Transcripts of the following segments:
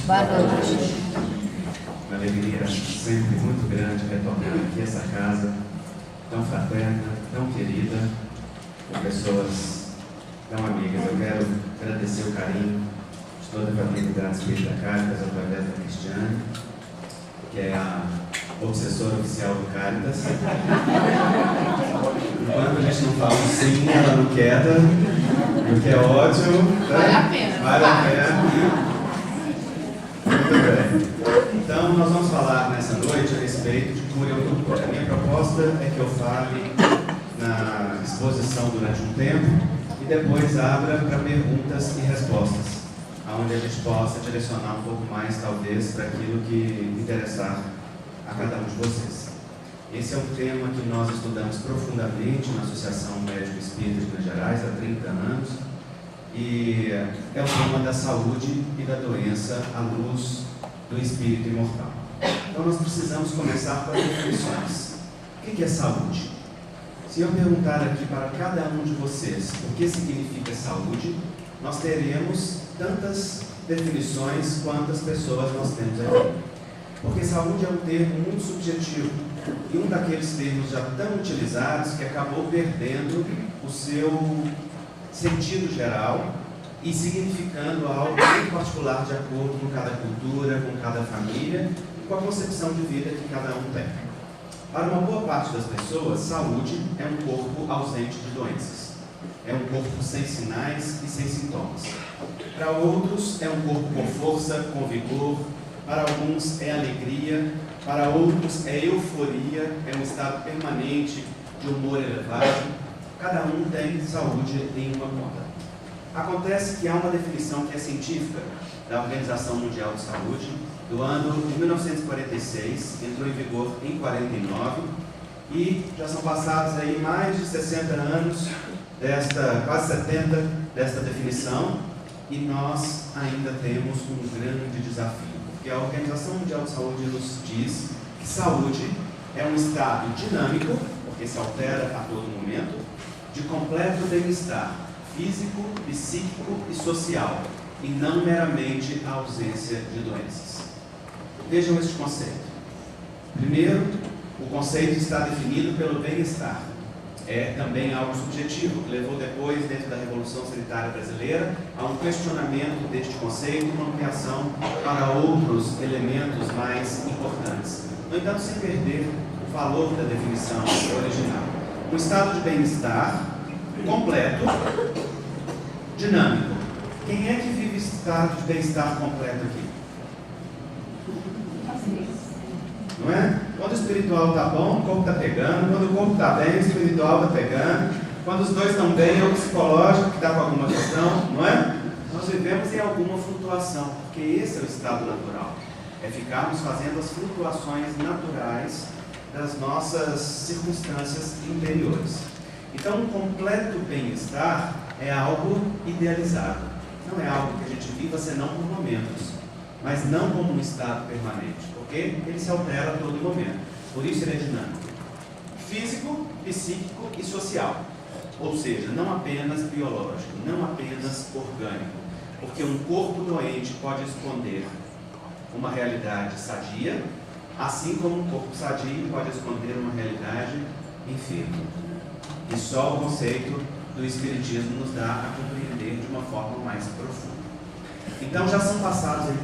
Boa noite. Uma alegria sempre muito grande retornar aqui essa casa tão fraterna, tão querida, com pessoas tão amigas. Eu quero agradecer o carinho de toda a família da Espírita Caritas através da Cristiane, que é a obsessora oficial do Caritas. Enquanto a gente não fala sim, ela não queda, o que é ótimo. Vale a pena. Vale a pena. Muito bem. Então, nós vamos falar nessa noite a respeito de cura e autocura. A minha proposta é que eu fale na exposição durante um tempo e depois abra para perguntas e respostas, onde a gente possa direcionar um pouco mais, talvez, para aquilo que interessar a cada um de vocês. Esse é um tema que nós estudamos profundamente na Associação Médico Espírita de Minas Gerais há 30 anos e é o tema da saúde e da doença à luz do espírito imortal. Então nós precisamos começar com as definições. O que é saúde? Se eu perguntar aqui para cada um de vocês o que significa saúde, nós teremos tantas definições quantas pessoas nós temos aqui. Porque saúde é um termo muito subjetivo e um daqueles termos já tão utilizados que acabou perdendo o seu sentido geral e significando algo muito particular de acordo com cada cultura, com cada família e com a concepção de vida que cada um tem. Para uma boa parte das pessoas, saúde é um corpo ausente de doenças. É um corpo sem sinais e sem sintomas. Para outros, é um corpo com força, com vigor. Para alguns é alegria, para outros é euforia, é um estado permanente de humor elevado. Cada um tem saúde em uma ponta. Acontece que há uma definição que é científica da Organização Mundial de Saúde, do ano de 1946, entrou em vigor em 49, e já são passados aí mais de 60 anos, quase 70, desta definição, e nós ainda temos um grande desafio. Porque a Organização Mundial de Saúde nos diz que saúde é um estado dinâmico, porque se altera a todo momento, de completo bem-estar físico, psíquico e social, e não meramente a ausência de doenças. Vejam este conceito. Primeiro, o conceito está definido pelo bem-estar. É também algo subjetivo, que levou depois, dentro da Revolução Sanitária Brasileira, a um questionamento deste conceito e uma ampliação para outros elementos mais importantes. No entanto, sem perder o valor da definição original. Um estado de bem-estar completo, dinâmico. Quem é que vive estado de bem-estar completo aqui? Não é? Quando o espiritual está bom, o corpo está pegando. Quando o corpo está bem, o espiritual está pegando. Quando os dois estão bem, é o psicológico que está com alguma questão, não é? Nós vivemos em alguma flutuação, porque esse é o estado natural. É ficarmos fazendo as flutuações naturais das nossas circunstâncias interiores. Então, um completo bem-estar é algo idealizado. Não é algo que a gente viva senão por momentos, mas não como um estado permanente, porque ele se altera a todo momento. Por isso ele é dinâmico. Físico, psíquico e social. Ou seja, não apenas biológico, não apenas orgânico. Porque um corpo doente pode esconder uma realidade sadia, assim como um corpo sadio pode esconder uma realidade enferma. E só o conceito do Espiritismo nos dá a compreender de uma forma mais profunda. Então já são passados aí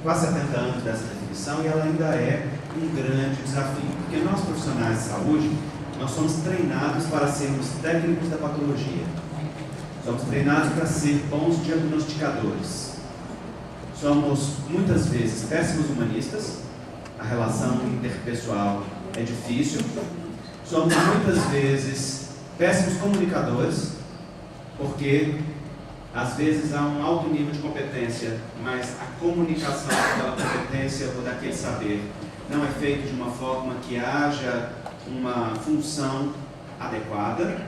quase 70 anos dessa definição e ela ainda é um grande desafio. Porque nós profissionais de saúde, nós somos treinados para sermos técnicos da patologia. Somos treinados para ser bons diagnosticadores. Somos muitas vezes péssimos humanistas, a relação interpessoal é difícil. Somos muitas vezes péssimos comunicadores, porque às vezes há um alto nível de competência, mas a comunicação daquela competência ou daquele saber não é feita de uma forma que haja uma função adequada.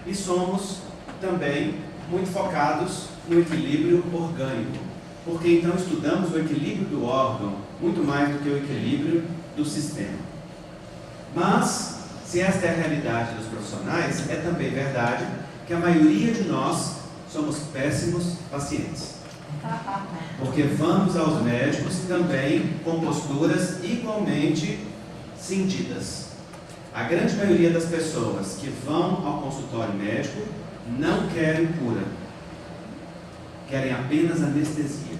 E somos também muito focados no equilíbrio orgânico, porque então estudamos o equilíbrio do órgão muito mais do que o equilíbrio do sistema. Mas, se esta é a realidade dos profissionais, é também verdade que a maioria de nós somos péssimos pacientes. Porque vamos aos médicos também com posturas igualmente cindidas. A grande maioria das pessoas que vão ao consultório médico não querem cura. Querem apenas anestesia.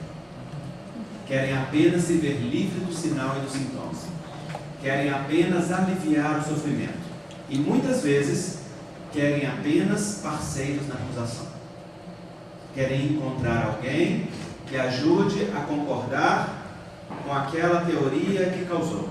Querem apenas se ver livre do sinal e dos sintomas. Querem apenas aliviar o sofrimento. E muitas vezes querem apenas parceiros na acusação. Querem encontrar alguém que ajude a concordar com aquela teoria que causou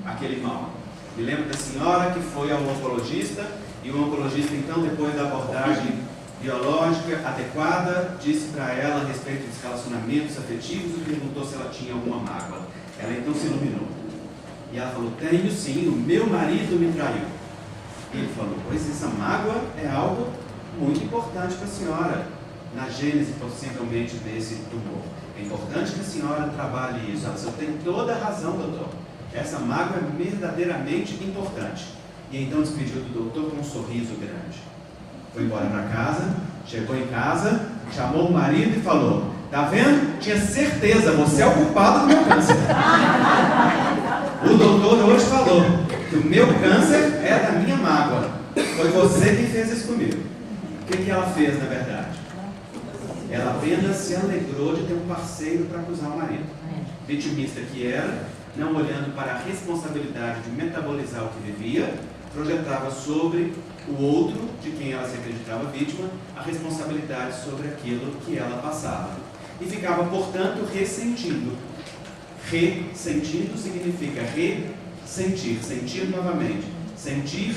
aquele mal. Me lembro da senhora que foi ao oncologista, e o oncologista, então, depois da abordagem biológica adequada, disse para ela a respeito dos relacionamentos afetivos e perguntou se ela tinha alguma mágoa. Ela então se iluminou. E ela falou: tenho sim, o meu marido me traiu. E ele falou: pois essa mágoa é algo muito importante para a senhora, na gênese possivelmente desse tumor. É importante que a senhora trabalhe isso. Ela disse: eu tenho toda a razão, doutor. Essa mágoa é verdadeiramente importante. E então despediu do doutor com um sorriso grande. Foi embora para casa, chegou em casa, chamou o marido e falou: tá vendo? Tinha certeza, você é o culpado do meu câncer. O doutor hoje falou que o meu câncer é da minha mágoa. Foi você quem fez isso comigo. O que ela fez, na verdade? Ela apenas se alegrou de ter um parceiro para acusar o marido. Vitimista que era, não olhando para a responsabilidade de metabolizar o que vivia, projetava sobre o outro, de quem ela se acreditava vítima, a responsabilidade sobre aquilo que ela passava. E ficava, portanto, ressentindo. Ressentindo significa ressentir, sentir novamente, sentir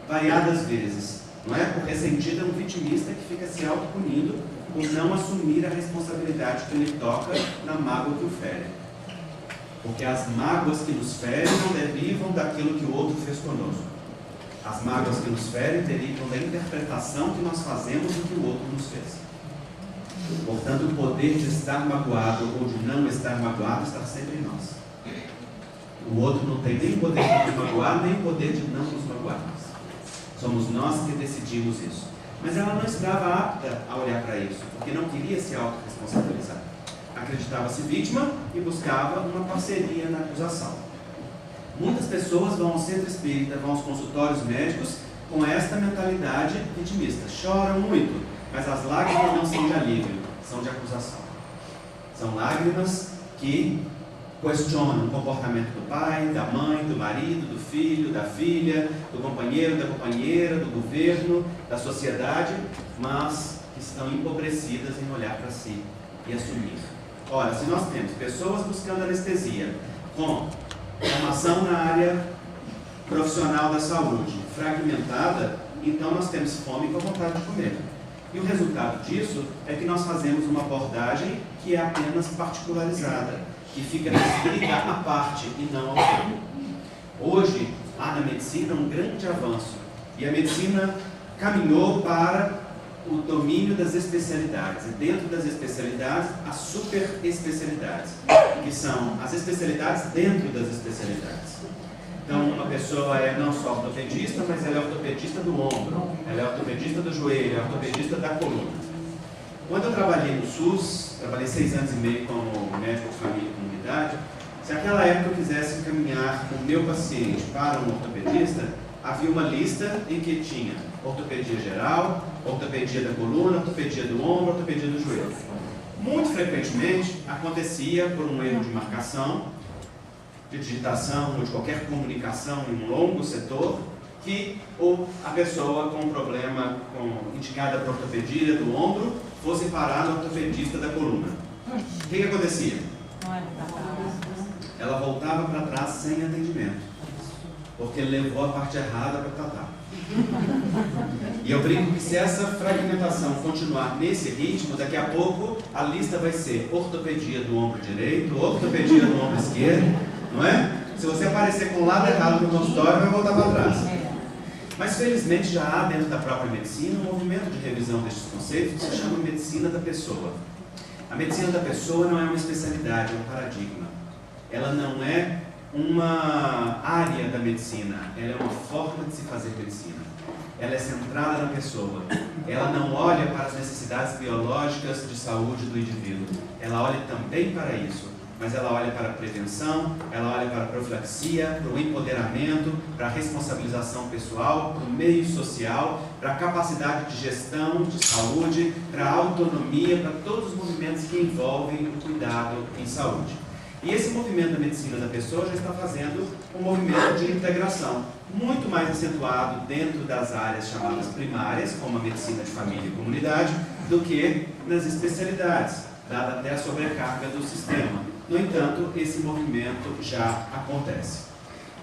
variadas vezes. Não é? O ressentido é um vitimista que fica se autopunindo por não assumir a responsabilidade que lhe toca na mágoa que o fere. Porque as mágoas que nos ferem não derivam daquilo que o outro fez conosco. As mágoas que nos ferem derivam da interpretação que nós fazemos do que o outro nos fez. Portanto, o poder de estar magoado ou de não estar magoado está sempre em nós. O outro não tem nem o poder de nos magoar, nem o poder de não nos magoarmos. Somos nós que decidimos isso. Mas ela não estava apta a olhar para isso, porque não queria se autorresponsabilizar. Acreditava-se vítima e buscava uma parceria na acusação. Muitas pessoas vão ao centro espírita, vão aos consultórios médicos com esta mentalidade vitimista. Choram muito, mas as lágrimas não são de alívio, são de acusação. São lágrimas que questionam o comportamento do pai, da mãe, do marido, do filho, da filha, do companheiro, da companheira, do governo, da sociedade, mas que estão empobrecidas em olhar para si e assumir. Ora, se nós temos pessoas buscando anestesia com formação na área profissional da saúde fragmentada, então nós temos fome com vontade de comer. E o resultado disso é que nós fazemos uma abordagem que é apenas particularizada, que fica restrita à parte e não ao todo. Hoje, há na medicina um grande avanço, e a medicina caminhou para o domínio das especialidades, e dentro das especialidades, as super especialidades, que são as especialidades dentro das especialidades. Então, uma pessoa é não só ortopedista, mas ela é ortopedista do ombro, ela é ortopedista do joelho, é ortopedista da coluna. Quando eu trabalhei no SUS, trabalhei 6 anos e meio como médico de família e comunidade, se naquela época eu quisesse encaminhar o meu paciente para um ortopedista, havia uma lista em que tinha ortopedia geral, ortopedia da coluna, ortopedia do ombro, ortopedia do joelho. Muito frequentemente acontecia por um erro de marcação, de digitação ou de qualquer comunicação em um longo setor, que a pessoa com um problema indicada para ortopedia do ombro fosse parar no ortopedista da coluna. O que acontecia? Ela voltava para trás sem atendimento, porque levou a parte errada para tratar. E eu brinco que se essa fragmentação continuar nesse ritmo, daqui a pouco a lista vai ser ortopedia do ombro direito, ortopedia do ombro esquerdo, não é? Se você aparecer com o lado errado no consultório, vai voltar para trás. Mas felizmente já há dentro da própria medicina um movimento de revisão destes conceitos que se chama medicina da pessoa. A medicina da pessoa não é uma especialidade, é um paradigma. Ela não é uma área da medicina, ela é uma forma de se fazer medicina. Ela é centrada na pessoa. Ela não olha para as necessidades biológicas de saúde do indivíduo. Ela olha também para isso, mas ela olha para a prevenção, ela olha para a profilaxia, para o empoderamento, para a responsabilização pessoal, para o meio social, para a capacidade de gestão, de saúde, para a autonomia, para todos os movimentos que envolvem o cuidado em saúde. E esse movimento da medicina da pessoa já está fazendo um movimento de integração, muito mais acentuado dentro das áreas chamadas primárias, como a medicina de família e comunidade, do que nas especialidades, dada até a sobrecarga do sistema. No entanto, esse movimento já acontece.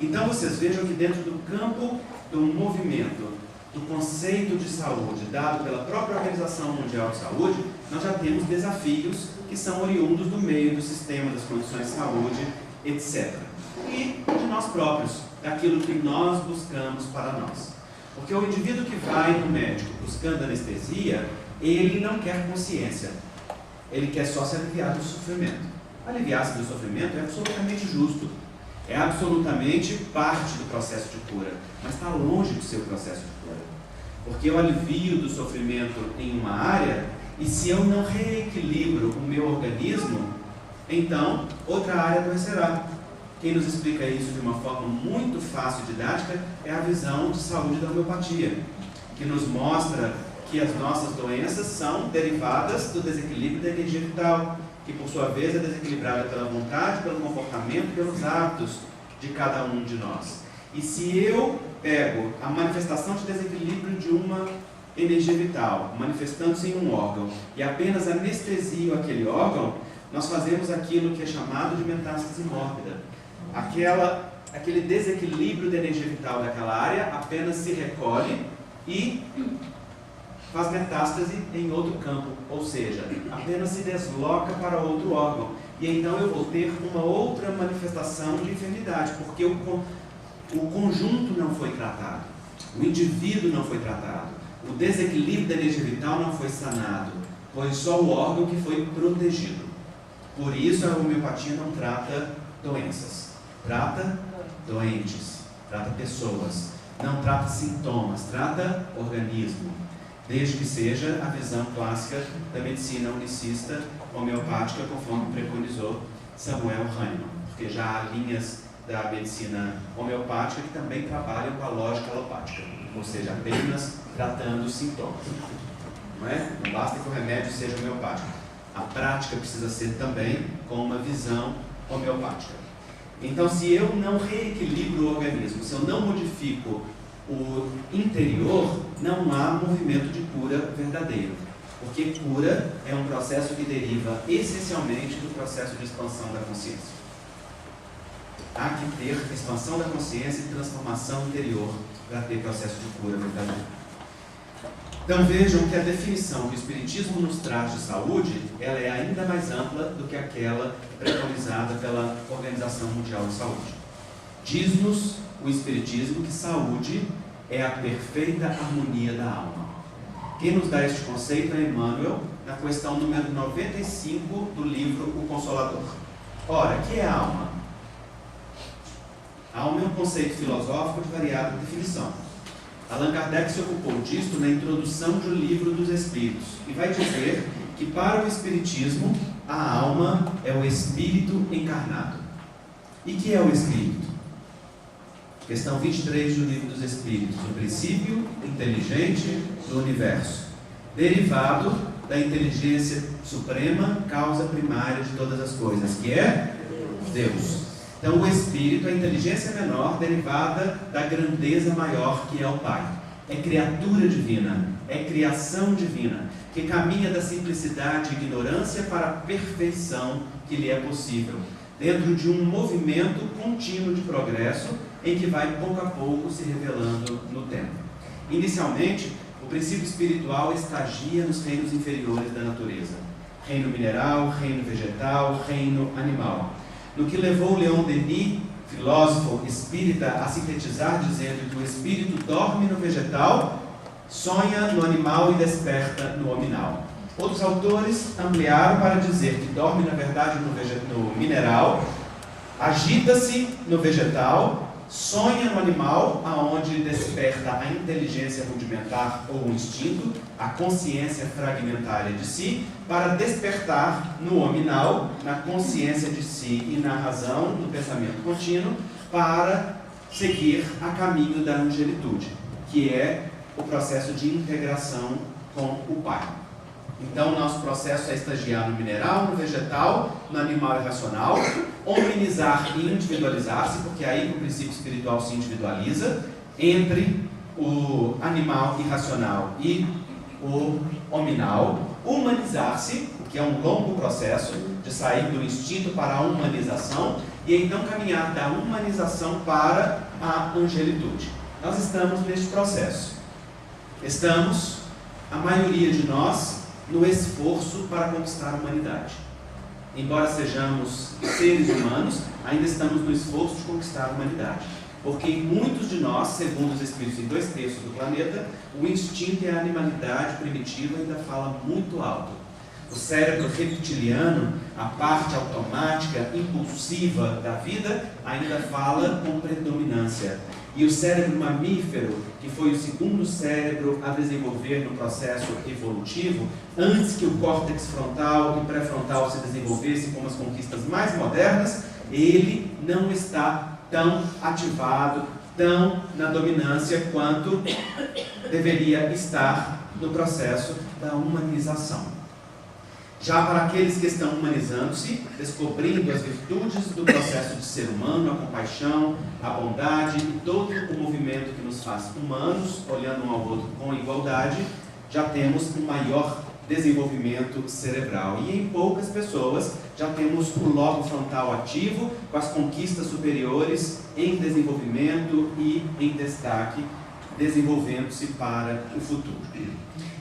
Então, vocês vejam que dentro do campo do movimento, do conceito de saúde, dado pela própria Organização Mundial de Saúde, nós já temos desafios que são oriundos do meio do sistema, das condições de saúde, etc. E de nós próprios, daquilo que nós buscamos para nós. Porque o indivíduo que vai no médico buscando anestesia, ele não quer consciência. Ele quer só se aliviar do sofrimento. Aliviar-se do sofrimento é absolutamente justo. É absolutamente parte do processo de cura. Mas está longe de ser o processo de cura. Porque eu alivio do sofrimento em uma área, e se eu não reequilibro o meu organismo, então outra área adoecerá. Quem nos explica isso de uma forma muito fácil e didática é a visão de saúde da homeopatia, que nos mostra que as nossas doenças são derivadas do desequilíbrio da energia vital, que por sua vez é desequilibrada pela vontade, pelo comportamento, pelos hábitos de cada um de nós. E se eu pego a manifestação de desequilíbrio de uma energia vital, manifestando-se em um órgão, e apenas anestesio aquele órgão, nós fazemos aquilo que é chamado de metástase mórbida. Aquele desequilíbrio da energia vital daquela área apenas se recolhe e faz metástase em outro campo, ou seja, apenas se desloca para outro órgão. E então eu vou ter uma outra manifestação de enfermidade, porque o conjunto não foi tratado, o indivíduo não foi tratado, o desequilíbrio da energia vital não foi sanado, foi só o órgão que foi protegido. Por isso a homeopatia não trata doenças, trata doentes, trata pessoas, não trata sintomas, trata organismo, desde que seja a visão clássica da medicina unicista homeopática, conforme preconizou Samuel Hahnemann, porque já há linhas da medicina homeopática que também trabalham com a lógica alopática, ou seja, apenas tratando os sintomas. Não é? Não basta que o remédio seja homeopático. A prática precisa ser também com uma visão homeopática. Então, se eu não reequilibro o organismo, se eu não modifico o interior, não há movimento de cura verdadeiro. Porque cura é um processo que deriva essencialmente do processo de expansão da consciência. Há que ter expansão da consciência e transformação interior para ter processo de cura verdadeiro. Então vejam que a definição que o Espiritismo nos traz de saúde, ela é ainda mais ampla do que aquela preconizada pela Organização Mundial de Saúde. Diz-nos o Espiritismo que saúde é a perfeita harmonia da alma. Quem nos dá este conceito é Emmanuel, na questão número 95 do livro O Consolador. Ora, o que é a alma? A alma é um conceito filosófico de variada definição. Allan Kardec se ocupou disto na introdução do Livro dos Espíritos e vai dizer que para o Espiritismo a alma é o espírito encarnado. E que é o espírito? Questão 23 do Livro dos Espíritos: o princípio inteligente do universo, derivado da inteligência suprema, causa primária de todas as coisas, que é Deus. Então, o Espírito é a inteligência menor derivada da grandeza maior que é o Pai. É criatura divina, é criação divina, que caminha da simplicidade e ignorância para a perfeição que lhe é possível, dentro de um movimento contínuo de progresso, em que vai pouco a pouco se revelando no tempo. Inicialmente, o princípio espiritual estagia nos reinos inferiores da natureza: reino mineral, reino vegetal, reino animal. No que levou Leon Denis, filósofo espírita, a sintetizar dizendo que o espírito dorme no vegetal, sonha no animal e desperta no hominal. Outros autores ampliaram para dizer que dorme na verdade no mineral, Agita-se no vegetal, sonha no animal, aonde desperta a inteligência rudimentar ou o instinto, a consciência fragmentária de si, para despertar no hominal, na consciência de si e na razão, no pensamento contínuo, para seguir a caminho da angelitude, que é o processo de integração com o Pai. Então, o nosso processo é estagiar no mineral, no vegetal, no animal irracional, hominizar e individualizar-se, porque é aí que o princípio espiritual se individualiza, entre o animal irracional e o hominal, humanizar-se, que é um longo processo de sair do instinto para a humanização, e então caminhar da humanização para a angelitude. Nós estamos neste processo. Estamos, a maioria de nós, no esforço para conquistar a humanidade. Embora sejamos seres humanos, ainda estamos no esforço de conquistar a humanidade. Porque em muitos de nós, segundo os espíritos em 2/3 do planeta, o instinto e a animalidade primitiva ainda fala muito alto. O cérebro reptiliano, a parte automática, impulsiva da vida, ainda fala com predominância. E o cérebro mamífero, que foi o segundo cérebro a desenvolver no processo evolutivo, antes que o córtex frontal e pré-frontal se desenvolvessem como as conquistas mais modernas, ele não está tão ativado, tão na dominância quanto deveria estar no processo da humanização. Já para aqueles que estão humanizando-se, descobrindo as virtudes do processo de ser humano, a compaixão, a bondade e todo o movimento que nos faz humanos, olhando um ao outro com igualdade, já temos um maior desenvolvimento cerebral. E em poucas pessoas já temos o lobo frontal ativo, com as conquistas superiores em desenvolvimento e em destaque, desenvolvendo-se para o futuro.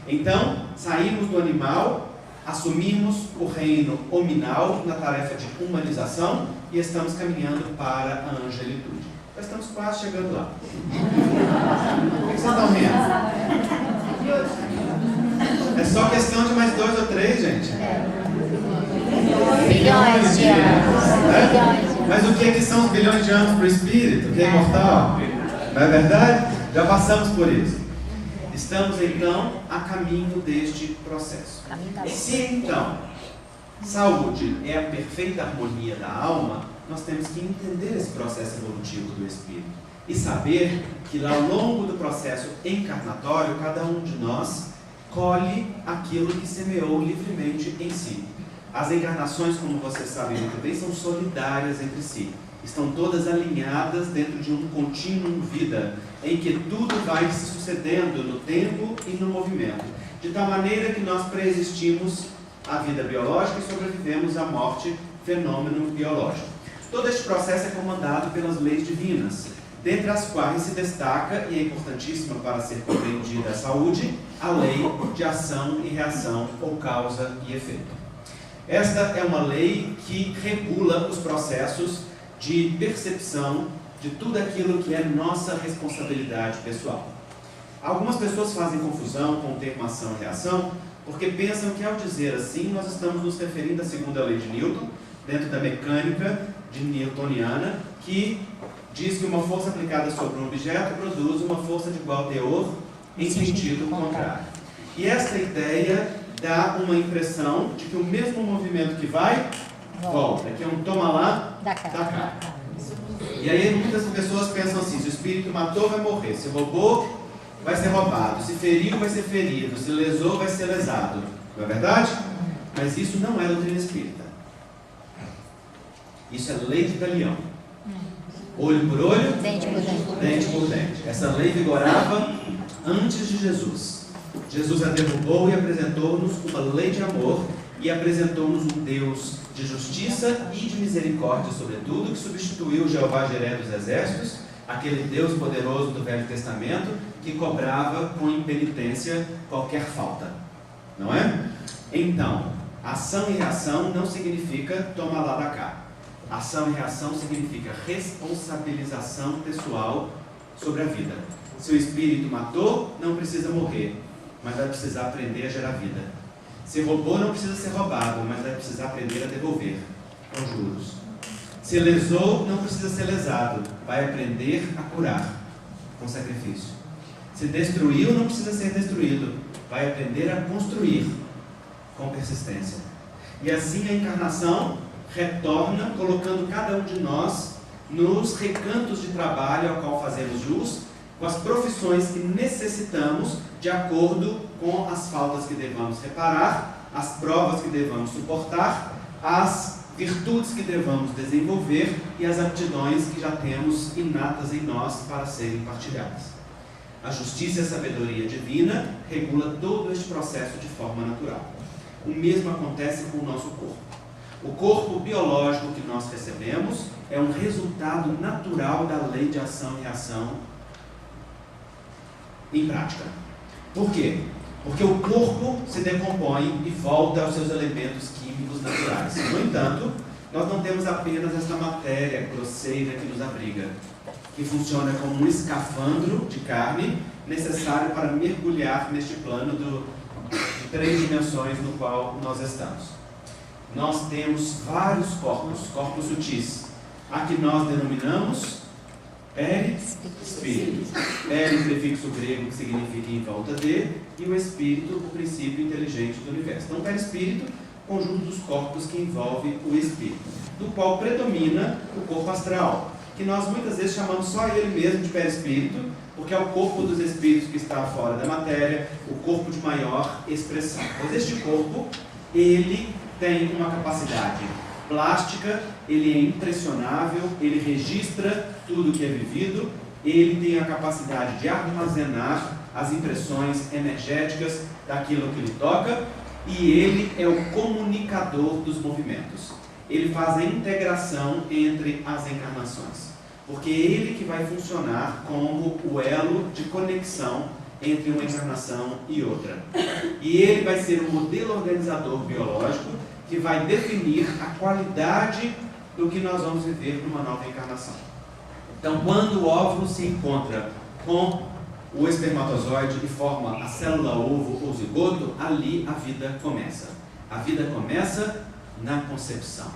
Então, saímos do animal, assumimos o reino hominal na tarefa de humanização e estamos caminhando para a angelitude. Já estamos quase chegando lá. O que vocês estão vendo? É só questão de mais 2 ou 3, gente. Bilhões de anos. Né? Mas o que são os bilhões de anos para o espírito, que é imortal? Não é verdade? Já passamos por isso. Estamos, então, a caminho deste processo. Se, então, saúde é a perfeita harmonia da alma, nós temos que entender esse processo evolutivo do espírito e saber que, ao longo do processo encarnatório, cada um de nós colhe aquilo que semeou livremente em si. As encarnações, como vocês sabem muito bem, são solidárias entre si. Estão todas alinhadas dentro de um contínuo vida, em que tudo vai se sucedendo no tempo e no movimento, de tal maneira que nós preexistimos a vida biológica e sobrevivemos à morte, fenômeno biológico. Todo este processo é comandado pelas leis divinas, dentre as quais se destaca, e é importantíssima para ser compreendida a saúde, a lei de ação e reação, ou causa e efeito. Esta é uma lei que regula os processos de percepção de tudo aquilo que é nossa responsabilidade pessoal. Algumas pessoas fazem confusão com o termo ação e reação, porque pensam que ao dizer assim, nós estamos nos referindo à segunda lei de Newton, dentro da mecânica newtoniana, que diz que uma força aplicada sobre um objeto produz uma força de igual teor em sentido contrário. E esta ideia dá uma impressão de que o mesmo movimento que vai, volta, que é um toma lá, dá cá. E aí muitas pessoas pensam assim: se o espírito matou, vai morrer; se roubou, vai ser roubado; se feriu, vai ser ferido; se lesou, vai ser lesado. Não é verdade? Mas isso não é doutrina espírita. Isso é lei de Galião. Olho por olho, dente por dente. Essa lei vigorava antes de Jesus. Jesus a derrubou e apresentou-nos uma lei de amor e apresentou-nos um Deus de justiça e de misericórdia, sobretudo, que substituiu o Jeová Jiré dos exércitos, aquele Deus poderoso do Velho Testamento, que cobrava com impenitência qualquer falta. Não é? Então, ação e reação não significa toma lá da cá. Ação e reação significa responsabilização pessoal sobre a vida. Se o espírito matou, não precisa morrer, mas vai precisar aprender a gerar vida. Se roubou, não precisa ser roubado, mas vai precisar aprender a devolver com juros. Se lesou, não precisa ser lesado. Vai aprender a curar com sacrifício. Se destruiu, não precisa ser destruído. Vai aprender a construir com persistência. E assim a encarnação retorna, colocando cada um de nós nos recantos de trabalho ao qual fazemos jus, com as profissões que necessitamos, de acordo com as faltas que devamos reparar, as provas que devamos suportar, as virtudes que devamos desenvolver e as aptidões que já temos inatas em nós para serem partilhadas. A justiça e a sabedoria divina regula todo este processo de forma natural. O mesmo acontece com o nosso corpo. O corpo biológico que nós recebemos é um resultado natural da lei de ação e reação em prática. Por quê? Porque o corpo se decompõe e volta aos seus elementos químicos naturais. No entanto, nós não temos apenas esta matéria grosseira que nos abriga, que funciona como um escafandro de carne necessário para mergulhar neste plano de 3 dimensões no qual nós estamos. Nós temos vários corpos sutis. A que nós denominamos perispírito. Peri, prefixo grego que significa em volta de, e o espírito, o princípio inteligente do universo. Então, perispírito, conjunto dos corpos que envolve o espírito, do qual predomina o corpo astral, que nós muitas vezes chamamos só ele mesmo de perispírito, porque é o corpo dos espíritos que está fora da matéria, o corpo de maior expressão. Pois este corpo, ele tem uma capacidade plástica, ele é impressionável, ele registra tudo que é vivido, ele tem a capacidade de armazenar as impressões energéticas daquilo que ele toca, e ele é o comunicador dos movimentos. Ele faz a integração entre as encarnações, porque é ele que vai funcionar como o elo de conexão entre uma encarnação e outra. E ele vai ser o modelo organizador biológico que vai definir a qualidade do que nós vamos viver numa nova encarnação. Então, quando o óvulo se encontra com o espermatozoide e forma a célula ovo ou zigoto, ali a vida começa. A vida começa na concepção.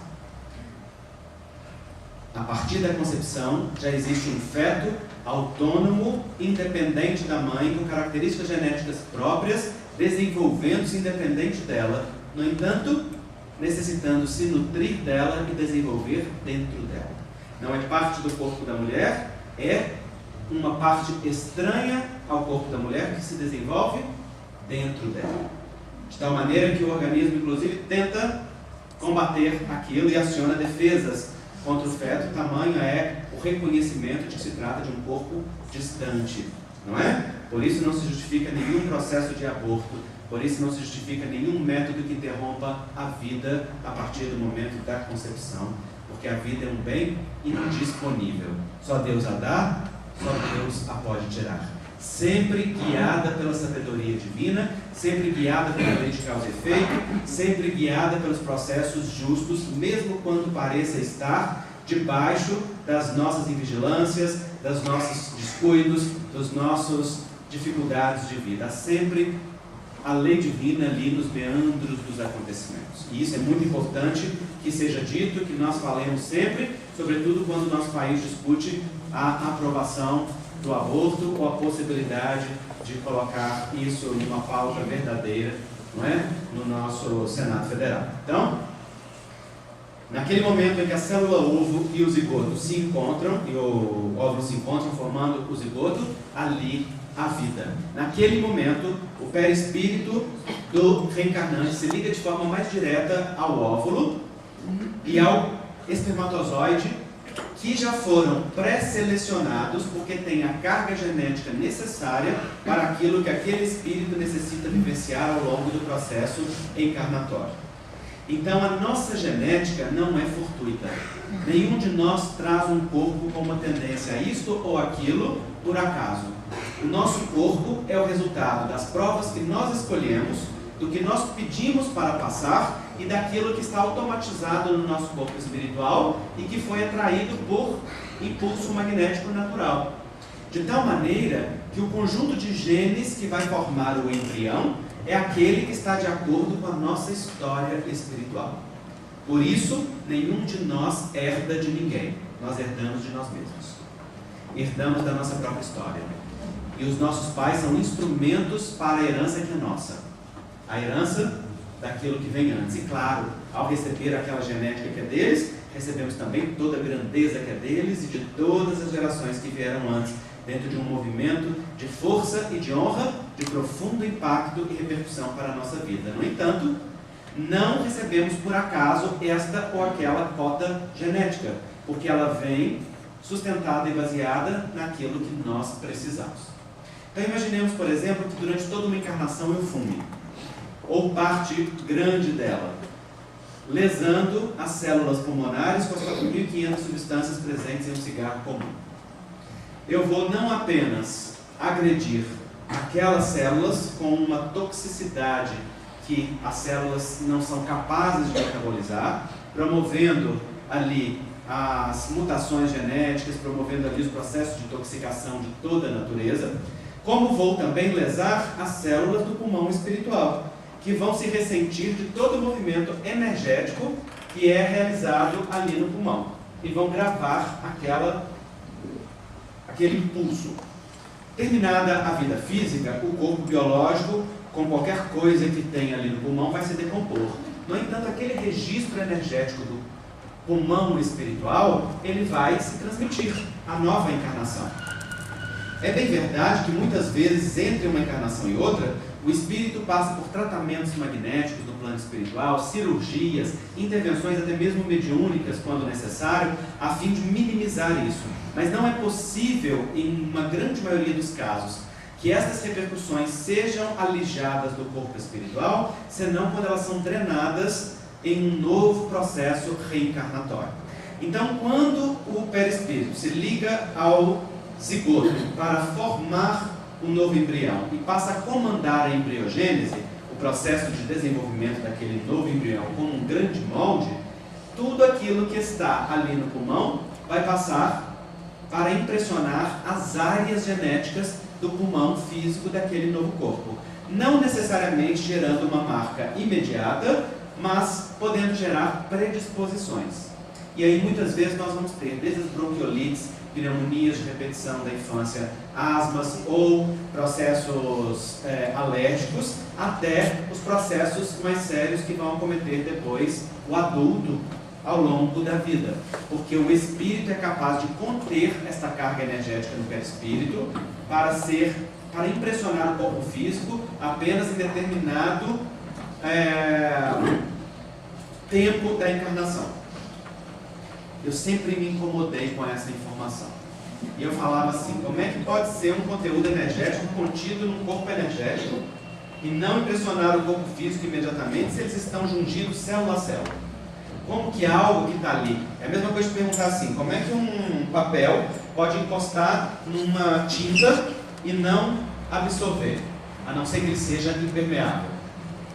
A partir da concepção, já existe um feto autônomo, independente da mãe, com características genéticas próprias, desenvolvendo-se independente dela. No entanto, necessitando se nutrir dela e desenvolver dentro dela. Não é parte do corpo da mulher, é uma parte estranha ao corpo da mulher que se desenvolve dentro dela. De tal maneira que o organismo, inclusive, tenta combater aquilo e aciona defesas contra o feto. Tamanho é o reconhecimento de que se trata de um corpo distante, não é? Por isso não se justifica nenhum processo de aborto. Por isso não se justifica nenhum método que interrompa a vida a partir do momento da concepção, porque a vida é um bem indisponível. Só Deus a dá, só Deus a pode tirar. Sempre guiada pela sabedoria divina, sempre guiada pela lei de causa e efeito, sempre guiada pelos processos justos, mesmo quando pareça estar debaixo das nossas invigilâncias, dos nossos descuidos, das nossas dificuldades de vida. Há sempre a lei divina ali nos meandros dos acontecimentos. E isso é muito importante que seja dito, que nós falemos sempre, sobretudo quando o nosso país discute a aprovação do aborto ou a possibilidade de colocar isso numa pauta verdadeira, não é? No nosso Senado Federal. Então, naquele momento em que a célula ovo e o zigoto se encontram, e o óvulo se encontram formando o zigoto, ali a vida. Naquele momento, o perispírito do reencarnante se liga de forma mais direta ao óvulo e ao espermatozoide, que já foram pré-selecionados porque têm a carga genética necessária para aquilo que aquele espírito necessita vivenciar ao longo do processo encarnatório. Então, a nossa genética não é fortuita. Nenhum de nós traz um corpo com uma tendência a isto ou aquilo por acaso. O nosso corpo é o resultado das provas que nós escolhemos, do que nós pedimos para passar e daquilo que está automatizado no nosso corpo espiritual e que foi atraído por impulso magnético natural. De tal maneira que o conjunto de genes que vai formar o embrião é aquele que está de acordo com a nossa história espiritual. Por isso, nenhum de nós herda de ninguém. Nós herdamos de nós mesmos. Herdamos da nossa própria história. E os nossos pais são instrumentos para a herança que é nossa. A herança daquilo que vem antes. E claro, ao receber aquela genética que é deles, recebemos também toda a grandeza que é deles e de todas as gerações que vieram antes, dentro de um movimento de força e de honra, de profundo impacto e repercussão para a nossa vida. No entanto, não recebemos por acaso esta ou aquela cota genética, porque ela vem sustentada e baseada naquilo que nós precisamos. Então imaginemos, por exemplo, que durante toda uma encarnação eu fume, ou parte grande dela, lesando as células pulmonares com as 4.500 substâncias presentes em um cigarro comum. Eu vou não apenas agredir aquelas células com uma toxicidade que as células não são capazes de metabolizar, promovendo ali as mutações genéticas, promovendo ali os processos de intoxicação de toda a natureza, como vou também lesar as células do pulmão espiritual, que vão se ressentir de todo o movimento energético que é realizado ali no pulmão, e vão gravar aquele impulso. Terminada a vida física, o corpo biológico, com qualquer coisa que tenha ali no pulmão, vai se decompor. No entanto, aquele registro energético do pulmão espiritual, ele vai se transmitir à nova encarnação. É bem verdade que muitas vezes, entre uma encarnação e outra, o espírito passa por tratamentos magnéticos no plano espiritual, cirurgias, intervenções até mesmo mediúnicas, quando necessário, a fim de minimizar isso. Mas não é possível, em uma grande maioria dos casos, que essas repercussões sejam alijadas do corpo espiritual, senão quando elas são drenadas em um novo processo reencarnatório. Então, quando o perispírito se liga ao zigoto para formar um novo embrião e passa a comandar a embriogênese, o processo de desenvolvimento daquele novo embrião como um grande molde, tudo aquilo que está ali no pulmão vai passar para impressionar as áreas genéticas do pulmão físico daquele novo corpo. Não necessariamente gerando uma marca imediata, mas podendo gerar predisposições. E aí muitas vezes nós vamos ter desde as bronquiolites, pneumonias de repetição da infância, asmas ou processos alérgicos, até os processos mais sérios que vão acometer depois o adulto ao longo da vida. Porque o espírito é capaz de conter esta carga energética no perispírito para impressionar o corpo físico apenas em determinado tempo da encarnação. Eu sempre me incomodei com essa informação. E eu falava assim, como é que pode ser um conteúdo energético contido num corpo energético e não impressionar o corpo físico imediatamente se eles estão jungidos célula a célula? Como que algo que está ali? É a mesma coisa de perguntar assim, como é que um papel pode encostar numa tinta e não absorver, a não ser que ele seja impermeável?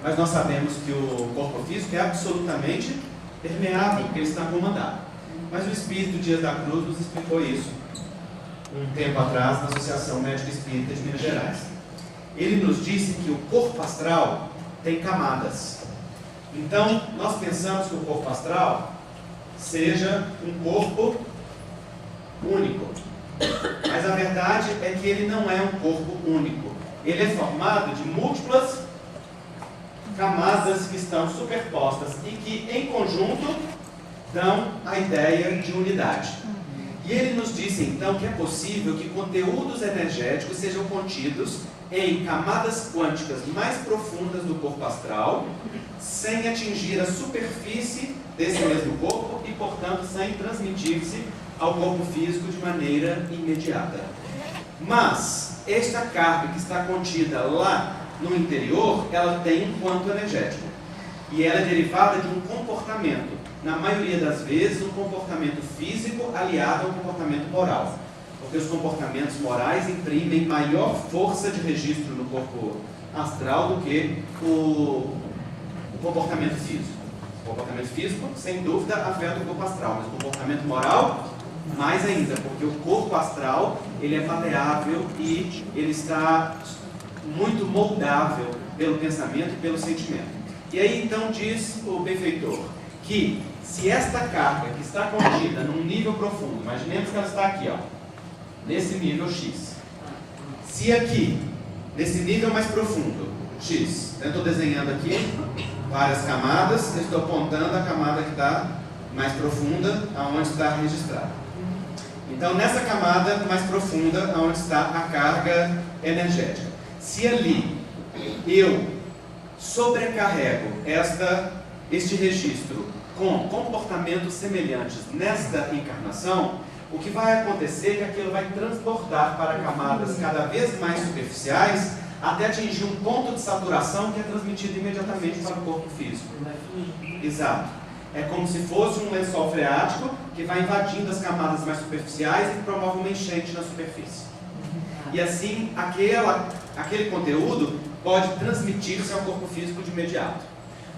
Mas nós sabemos que o corpo físico é absolutamente permeável, porque ele está comandado. Mas o Espírito Dias da Cruz nos explicou isso um tempo atrás na Associação Médica Espírita de Minas Gerais. Ele nos disse que o corpo astral tem camadas. Então, nós pensamos que o corpo astral seja um corpo único. Mas a verdade é que ele não é um corpo único. Ele é formado de múltiplas camadas que estão superpostas e que, em conjunto, dão a ideia de unidade. E ele nos disse então que é possível que conteúdos energéticos sejam contidos em camadas quânticas mais profundas do corpo astral, sem atingir a superfície desse mesmo corpo e, portanto, sem transmitir-se ao corpo físico de maneira imediata. Mas esta carga que está contida lá no interior, ela tem um quanto energético. E ela é derivada de um comportamento. Na maioria das vezes, um comportamento físico aliado a um comportamento moral. Porque os comportamentos morais imprimem maior força de registro no corpo astral do que o comportamento físico. O comportamento físico, sem dúvida, afeta o corpo astral, mas o comportamento moral, mais ainda, porque o corpo astral ele é maleável e ele está muito moldável pelo pensamento e pelo sentimento. E aí então diz o benfeitor que se esta carga que está contida num nível profundo, imaginemos que ela está aqui, ó, nesse nível X. Se aqui, nesse nível mais profundo, X, eu estou desenhando aqui várias camadas, eu estou apontando a camada que está mais profunda, aonde está registrado. Então, nessa camada mais profunda, aonde está a carga energética. Se ali eu sobrecarrego este registro com comportamentos semelhantes nesta encarnação, o que vai acontecer é que aquilo vai transportar para camadas cada vez mais superficiais até atingir um ponto de saturação que é transmitido imediatamente para o corpo físico. Exato. É como se fosse um lençol freático que vai invadindo as camadas mais superficiais e promove uma enchente na superfície. E assim, aquele conteúdo pode transmitir-se ao corpo físico de imediato.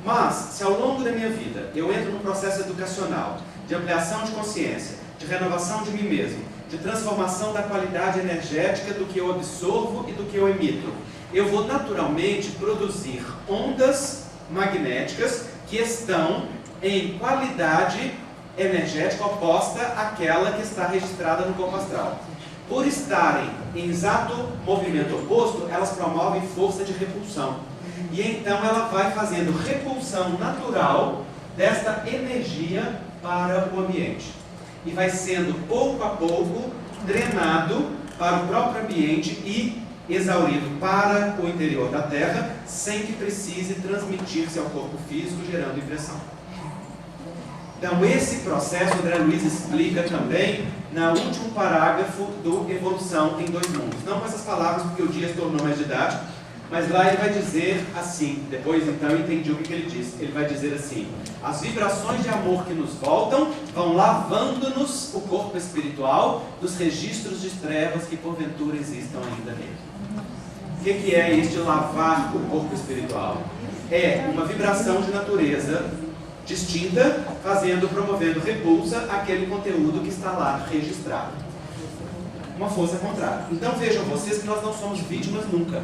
Mas, se ao longo da minha vida eu entro num processo educacional, de ampliação de consciência, de renovação de mim mesmo, de transformação da qualidade energética do que eu absorvo e do que eu emito, eu vou naturalmente produzir ondas magnéticas que estão em qualidade energética oposta àquela que está registrada no corpo astral. Por estarem em exato movimento oposto, elas promovem força de repulsão. E então ela vai fazendo repulsão natural desta energia para o ambiente. E vai sendo pouco a pouco drenado para o próprio ambiente e exaurido para o interior da Terra, sem que precise transmitir-se ao corpo físico, gerando impressão. Então esse processo André Luiz explica também no último parágrafo do Evolução em Dois Mundos. Não com essas palavras, porque o Dias tornou mais didático, mas lá ele vai dizer assim, depois então eu entendi o que ele disse. Ele vai dizer assim: as vibrações de amor que nos voltam vão lavando-nos o corpo espiritual dos registros de trevas que porventura existam ainda nele. O que é este lavar o corpo espiritual? É uma vibração de natureza distinta, promovendo repulsa àquele conteúdo que está lá registrado. Uma força contrária. Então vejam vocês que nós não somos vítimas nunca.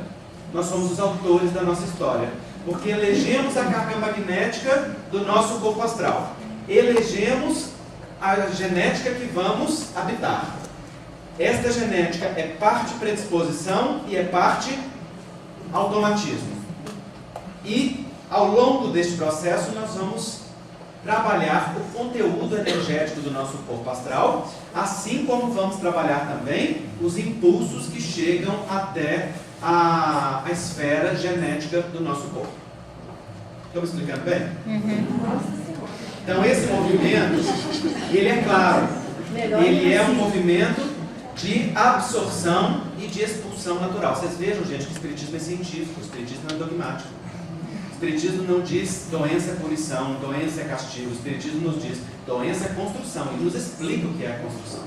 Nós somos os autores da nossa história. Porque elegemos a carga magnética do nosso corpo astral. Elegemos a genética que vamos habitar. Esta genética é parte predisposição e é parte automatismo. E ao longo deste processo nós vamos trabalhar o conteúdo energético do nosso corpo astral, assim como vamos trabalhar também os impulsos que chegam até a esfera genética do nosso corpo. Estou me explicando bem? Então esse movimento, ele é claro, ele é um movimento de absorção e de expulsão natural. Vocês vejam, gente, que o espiritismo é científico, o espiritismo não é dogmático. O espiritismo não diz doença é punição, doença é castigo. O espiritismo nos diz doença é construção e nos explica o que é a construção.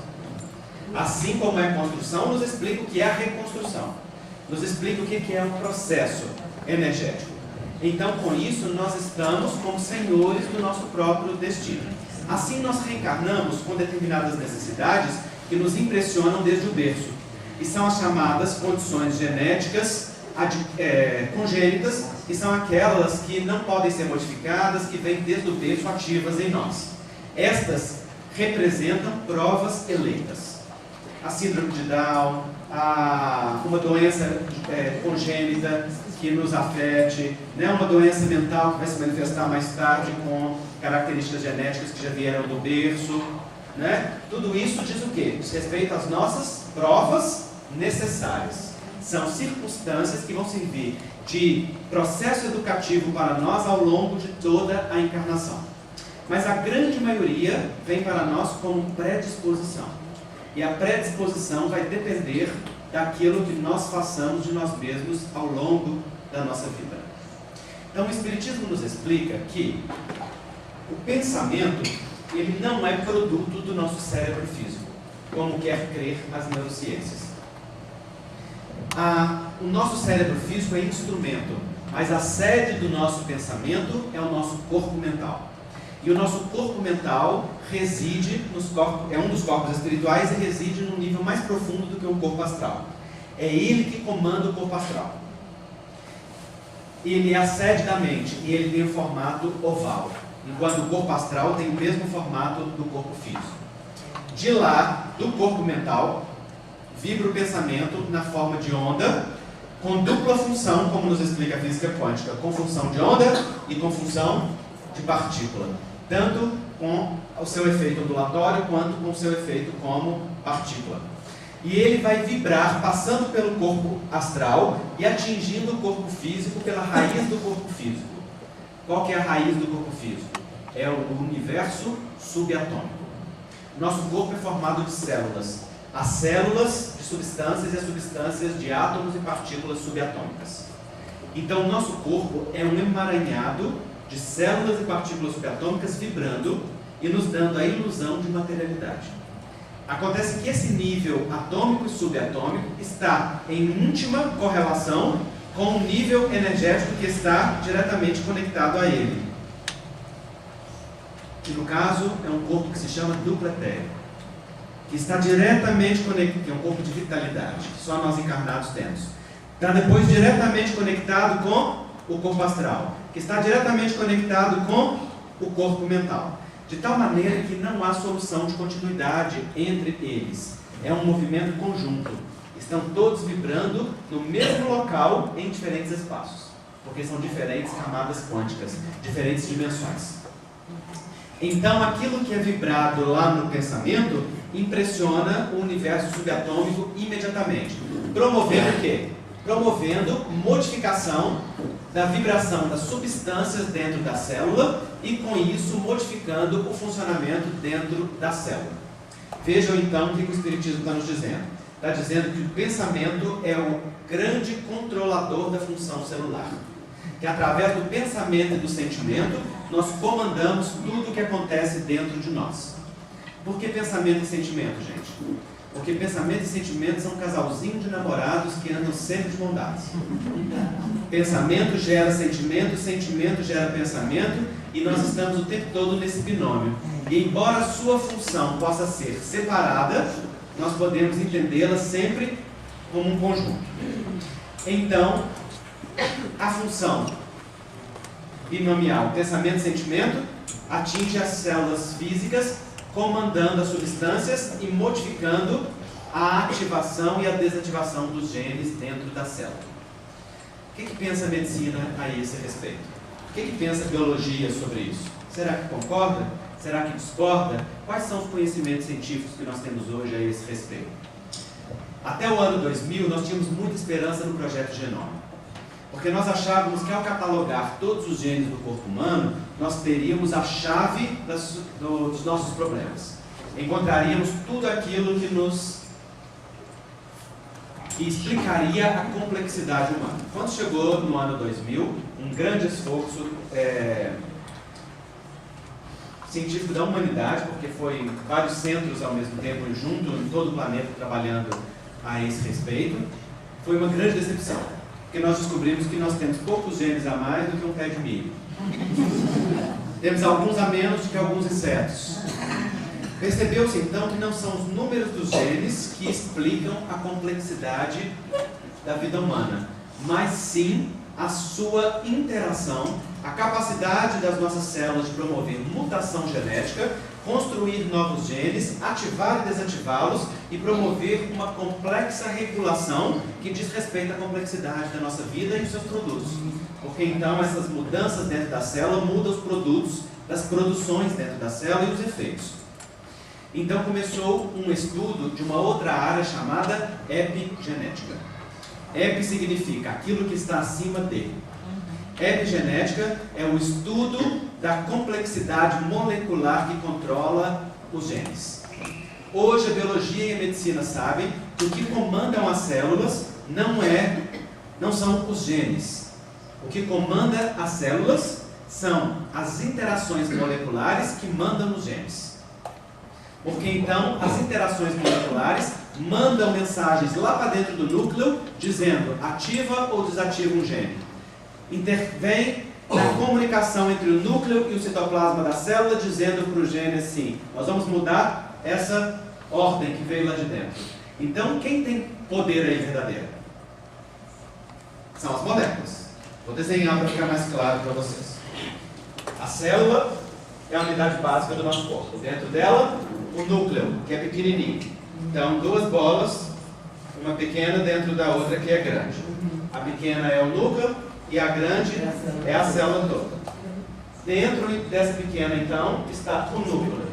Assim como é a construção, nos explica o que é a reconstrução. Nos explica o que é um processo energético. Então, com isso, nós estamos como senhores do nosso próprio destino. Assim, nós reencarnamos com determinadas necessidades que nos impressionam desde o berço. E são as chamadas condições genéticas congênitas, que são aquelas que não podem ser modificadas, que vêm desde o berço ativas em nós. Estas representam provas eleitas. A síndrome de Down, uma doença congênita que nos afete, né? Uma doença mental que vai se manifestar mais tarde com características genéticas que já vieram do berço, né? Tudo isso diz o quê? Diz respeito às nossas provas necessárias. São circunstâncias que vão servir de processo educativo para nós ao longo de toda a encarnação. Mas a grande maioria vem para nós como predisposição. E a predisposição vai depender daquilo que nós façamos de nós mesmos ao longo da nossa vida. Então o Espiritismo nos explica que o pensamento, ele não é produto do nosso cérebro físico, como quer crer as neurociências. O nosso cérebro físico é instrumento, mas a sede do nosso pensamento é o nosso corpo mental. E o nosso corpo mental reside é um dos corpos espirituais e reside num nível mais profundo do que o corpo astral. É ele que comanda o corpo astral. Ele é a sede da mente e ele tem o formato oval. enquanto o corpo astral tem o mesmo formato do corpo físico. De lá, do corpo mental, vibra o pensamento na forma de onda, com dupla função, como nos explica a física quântica, com função de onda e com função de partícula, tanto com o seu efeito ondulatório quanto com o seu efeito como partícula. E ele vai vibrar passando pelo corpo astral e atingindo o corpo físico pela raiz do corpo físico. Qual que é a raiz do corpo físico? É o universo subatômico. Nosso corpo é formado de células. As células de substâncias e as substâncias de átomos e partículas subatômicas. Então, o nosso corpo é um emaranhado de células e partículas subatômicas vibrando e nos dando a ilusão de materialidade. Acontece que esse nível atômico e subatômico está em íntima correlação com o nível energético que está diretamente conectado a ele. Que no caso é um corpo que se chama duplo etérico, que está diretamente conectado, que é um corpo de vitalidade, que só nós encarnados temos. Está depois diretamente conectado com o corpo astral, que está diretamente conectado com o corpo mental. De tal maneira que não há solução de continuidade entre eles. É um movimento conjunto. Estão todos vibrando no mesmo local em diferentes espaços, porque são diferentes camadas quânticas, diferentes dimensões. Então, aquilo que é vibrado lá no pensamento impressiona o universo subatômico imediatamente. Promovendo o quê? Promovendo modificação da vibração das substâncias dentro da célula e, com isso, modificando o funcionamento dentro da célula. Vejam, então, o que o Espiritismo está nos dizendo. Está dizendo que o pensamento é o grande controlador da função celular. Que, através do pensamento e do sentimento, nós comandamos tudo o que acontece dentro de nós. Por que pensamento e sentimento, gente? Porque pensamento e sentimento são um casalzinho de namorados que andam sempre de mão dadas. Pensamento gera sentimento, sentimento gera pensamento, e nós estamos o tempo todo nesse binômio. E embora a sua função possa ser separada, nós podemos entendê-la sempre como um conjunto. Então, a função binomial pensamento e sentimento atinge as células físicas, comandando as substâncias e modificando a ativação e a desativação dos genes dentro da célula. O que pensa a medicina a esse respeito? O que pensa a biologia sobre isso? Será que concorda? Será que discorda? Quais são os conhecimentos científicos que nós temos hoje a esse respeito? Até o ano 2000, nós tínhamos muita esperança no projeto Genoma. Porque nós achávamos que, ao catalogar todos os genes do corpo humano, nós teríamos a chave dos nossos problemas. Encontraríamos tudo aquilo que explicaria a complexidade humana. Quando chegou no ano 2000, um grande esforço científico da humanidade, porque foi vários centros ao mesmo tempo, junto em todo o planeta, trabalhando a esse respeito, foi uma grande decepção. Porque nós descobrimos que nós temos poucos genes a mais do que um pé de milho. Temos alguns a menos do que alguns insetos. Percebeu-se então que não são os números dos genes que explicam a complexidade da vida humana, mas sim a sua interação, a capacidade das nossas células de promover mutação genética, construir novos genes, ativar e desativá-los e promover uma complexa regulação que diz respeito à complexidade da nossa vida e dos seus produtos. Porque então essas mudanças dentro da célula mudam os produtos das produções dentro da célula e os efeitos. Então começou um estudo de uma outra área chamada epigenética. Epi significa aquilo que está acima de. Epigenética é o estudo da complexidade molecular que controla os genes. Hoje a biologia e a medicina sabem que o que comandam as células não são os genes. O que comanda as células são as interações moleculares que mandam nos genes. Porque então as interações moleculares mandam mensagens lá para dentro do núcleo dizendo ativa ou desativa um gene. Intervém na comunicação entre o núcleo e o citoplasma da célula dizendo para o gene assim, nós vamos mudar essa ordem que veio lá de dentro. Então quem tem poder aí verdadeiro? São as moléculas. Vou desenhar para ficar mais claro para vocês. A célula é a unidade básica do nosso corpo. Dentro dela, o núcleo, que é pequenininho. Então, duas bolas, uma pequena dentro da outra que é grande. A pequena é o núcleo e a grande é a célula toda. Dentro dessa pequena, então, está o núcleo.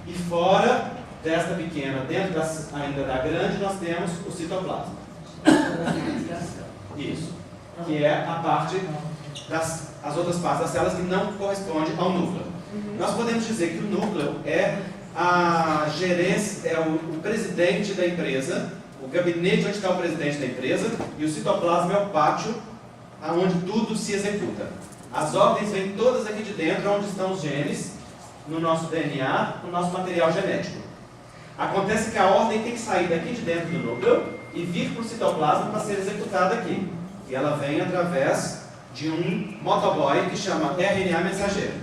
E fora desta pequena, dentro ainda da grande, nós temos o citoplasma. Isso. Que é a parte as outras partes das células que não correspondem ao núcleo. Nós podemos dizer que o núcleo é a gerência, é o presidente da empresa, o gabinete onde está o presidente da empresa, e o citoplasma é o pátio onde tudo se executa. As ordens vêm todas aqui de dentro, onde estão os genes, no nosso DNA, no nosso material genético. Acontece que a ordem tem que sair daqui de dentro do núcleo e vir para o citoplasma para ser executada aqui. E ela vem através de um motoboy que chama RNA mensageiro.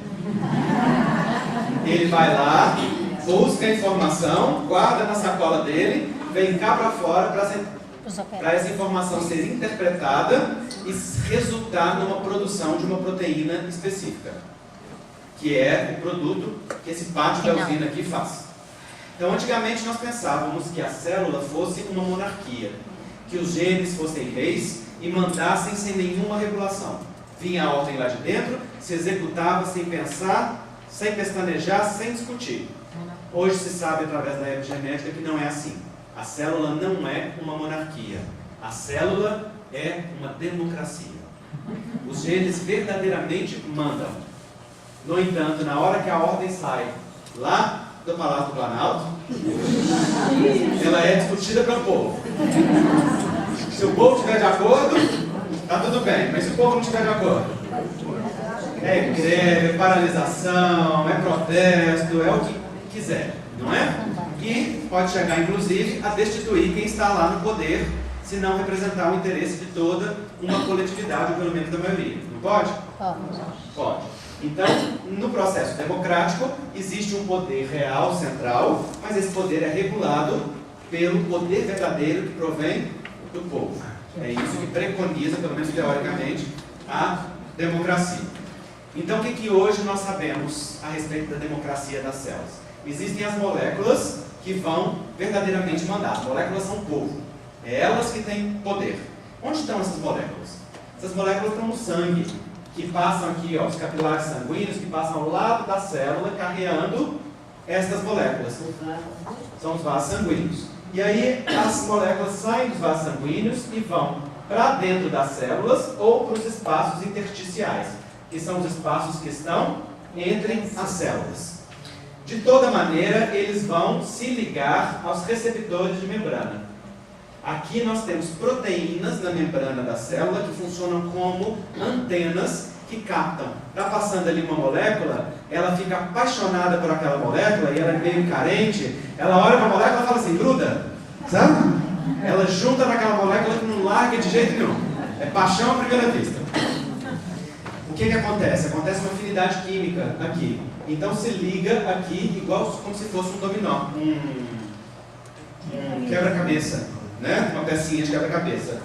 Ele vai lá, busca a informação, guarda na sacola dele, vem cá para fora para essa informação ser interpretada e resultar numa produção de uma proteína específica, que é o produto que esse pátio da usina aqui faz. Então, antigamente nós pensávamos que a célula fosse uma monarquia, que os genes fossem reis e mandassem sem nenhuma regulação. Vinha a ordem lá de dentro, se executava sem pensar, sem pestanejar, sem discutir. Hoje se sabe através da epigenética que não é assim. A célula não é uma monarquia. A célula é uma democracia. Os genes verdadeiramente mandam. No entanto, na hora que a ordem sai lá do Palácio do Planalto, ela é discutida pelo povo. Se o povo estiver de acordo, está tudo bem. Mas se o povo não estiver de acordo, é greve, é paralisação, é protesto, é o que quiser, não é? E pode chegar, inclusive, a destituir quem está lá no poder, se não representar o interesse de toda uma coletividade, ou pelo menos da maioria. Não pode? Pode. Então, no processo democrático, existe um poder real, central, mas esse poder é regulado pelo poder verdadeiro que provém do povo. É isso que preconiza, pelo menos teoricamente, a democracia. Então, o que hoje nós sabemos a respeito da democracia das células? Existem as moléculas que vão verdadeiramente mandar. As moléculas são povo. É elas que têm poder. Onde estão essas moléculas? Essas moléculas estão no sangue, que passam aqui, ó, os capilares sanguíneos, que passam ao lado da célula, carreando estas moléculas. São os vasos sanguíneos. E aí, as moléculas saem dos vasos sanguíneos e vão para dentro das células ou para os espaços intersticiais, que são os espaços que estão entre as células. De toda maneira, eles vão se ligar aos receptores de membrana. Aqui nós temos proteínas na membrana da célula que funcionam como antenas que captam. Está passando ali uma molécula, ela fica apaixonada por aquela molécula e ela é meio carente, ela olha para a molécula e fala assim, gruda, sabe? Ela junta naquela molécula que não larga de jeito nenhum. É paixão à primeira vista. O que acontece? Acontece uma afinidade química aqui. Então se liga aqui igual como se fosse um dominó, um quebra-cabeça, né? Uma pecinha de quebra-cabeça.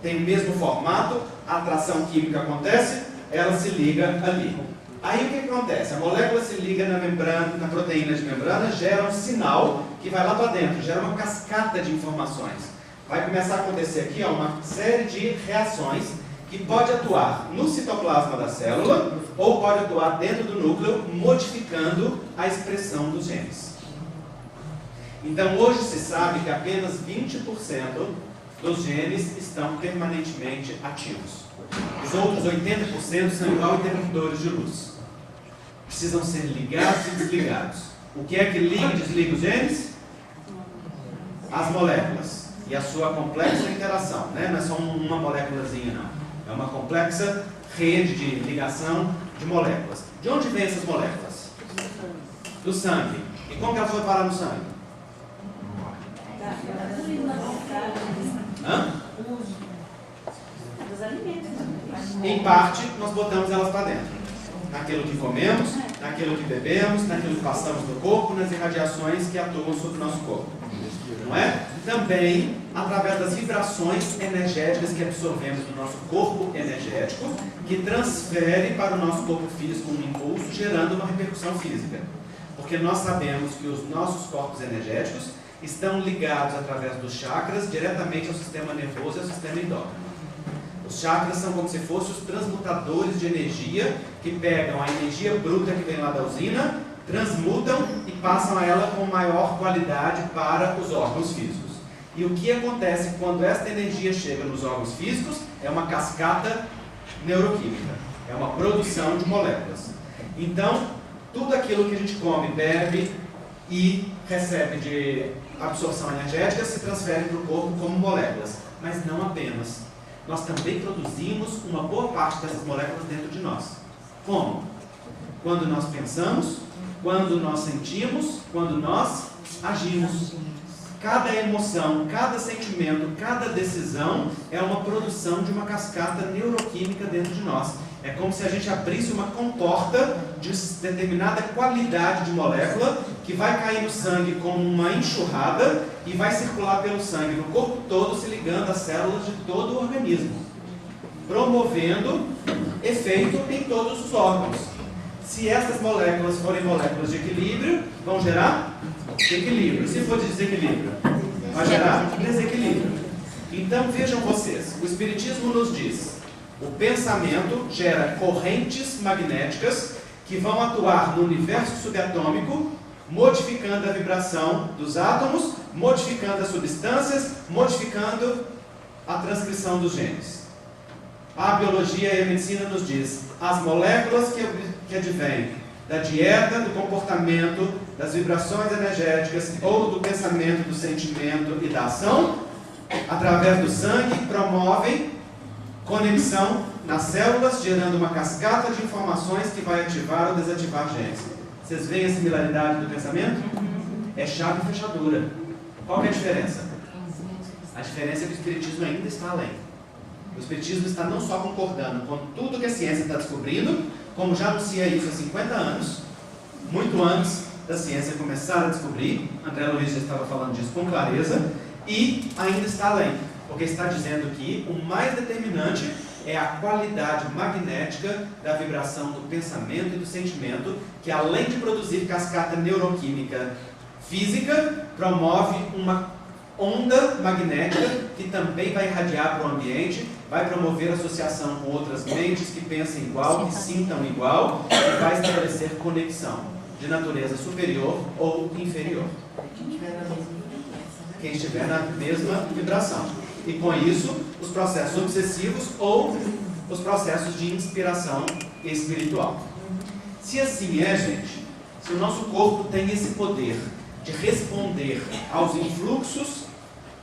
Tem o mesmo formato, a atração química acontece, ela se liga ali. Aí o que acontece? A molécula se liga na membrana, na proteína de membrana, gera um sinal que vai lá para dentro, gera uma cascata de informações. Vai começar a acontecer aqui ó, uma série de reações que pode atuar no citoplasma da célula ou pode atuar dentro do núcleo, modificando a expressão dos genes. Então hoje se sabe que apenas 20% dos genes estão permanentemente ativos. Os outros 80% são igual interruptores de luz. Precisam ser ligados e desligados. O que é que liga e desliga os genes? As moléculas e a sua complexa interação, né? Não é só uma moléculazinha, não. É uma complexa rede de ligação de moléculas. De onde vêm essas moléculas? Do sangue. E como que ela foi parar no sangue? Hã? Dos alimentos. Em parte, nós botamos elas para dentro. Naquilo que comemos, naquilo que bebemos, naquilo que passamos no corpo, nas irradiações que atuam sobre o nosso corpo. não é? Também através das vibrações energéticas que absorvemos do nosso corpo energético, que transfere para o nosso corpo físico um impulso, gerando uma repercussão física. Porque nós sabemos que os nossos corpos energéticos estão ligados através dos chakras diretamente ao sistema nervoso e ao sistema endócrino. Os chakras são como se fossem os transmutadores de energia que pegam a energia bruta que vem lá da usina, transmutam e passam ela com maior qualidade para os órgãos físicos. E o que acontece quando esta energia chega nos órgãos físicos é uma cascata neuroquímica, é uma produção de moléculas. Então, tudo aquilo que a gente come, bebe e recebe de absorção energética se transfere para o corpo como moléculas, mas não apenas. Nós também produzimos uma boa parte dessas moléculas dentro de nós. Como? Quando nós pensamos, quando nós sentimos, quando nós agimos. Cada emoção, cada sentimento, cada decisão é uma produção de uma cascata neuroquímica dentro de nós. É como se a gente abrisse uma comporta de determinada qualidade de molécula que vai cair no sangue como uma enxurrada e vai circular pelo sangue no corpo todo, se ligando às células de todo o organismo, promovendo efeito em todos os órgãos. Se essas moléculas forem moléculas de equilíbrio, vão gerar equilíbrio. Se for de desequilíbrio, vai gerar desequilíbrio. Então vejam vocês, o Espiritismo nos diz: o pensamento gera correntes magnéticas que vão atuar no universo subatômico, modificando a vibração dos átomos, modificando as substâncias, modificando a transcrição dos genes. A biologia e a medicina nos diz: as moléculas que advêm da dieta, do comportamento, das vibrações energéticas ou do pensamento, do sentimento e da ação, através do sangue, promovem conexão nas células, gerando uma cascata de informações que vai ativar ou desativar genes. Vocês veem a similaridade do pensamento? É chave e fechadura. Qual é a diferença? A diferença é que o Espiritismo ainda está além. O Espiritismo está não só concordando com tudo que a ciência está descobrindo, como já anuncia isso há 50 anos, muito antes da ciência começar a descobrir. André Luiz já estava falando disso com clareza, e ainda está além, porque está dizendo que o mais determinante é a qualidade magnética da vibração do pensamento e do sentimento, que além de produzir cascata neuroquímica física, promove uma onda magnética que também vai irradiar para o ambiente, vai promover associação com outras mentes que pensem igual, que sintam igual, e vai estabelecer conexão de natureza superior ou inferior. Quem estiver na mesma vibração. E com isso, os processos obsessivos ou os processos de inspiração espiritual. Se assim é, gente, se o nosso corpo tem esse poder de responder aos influxos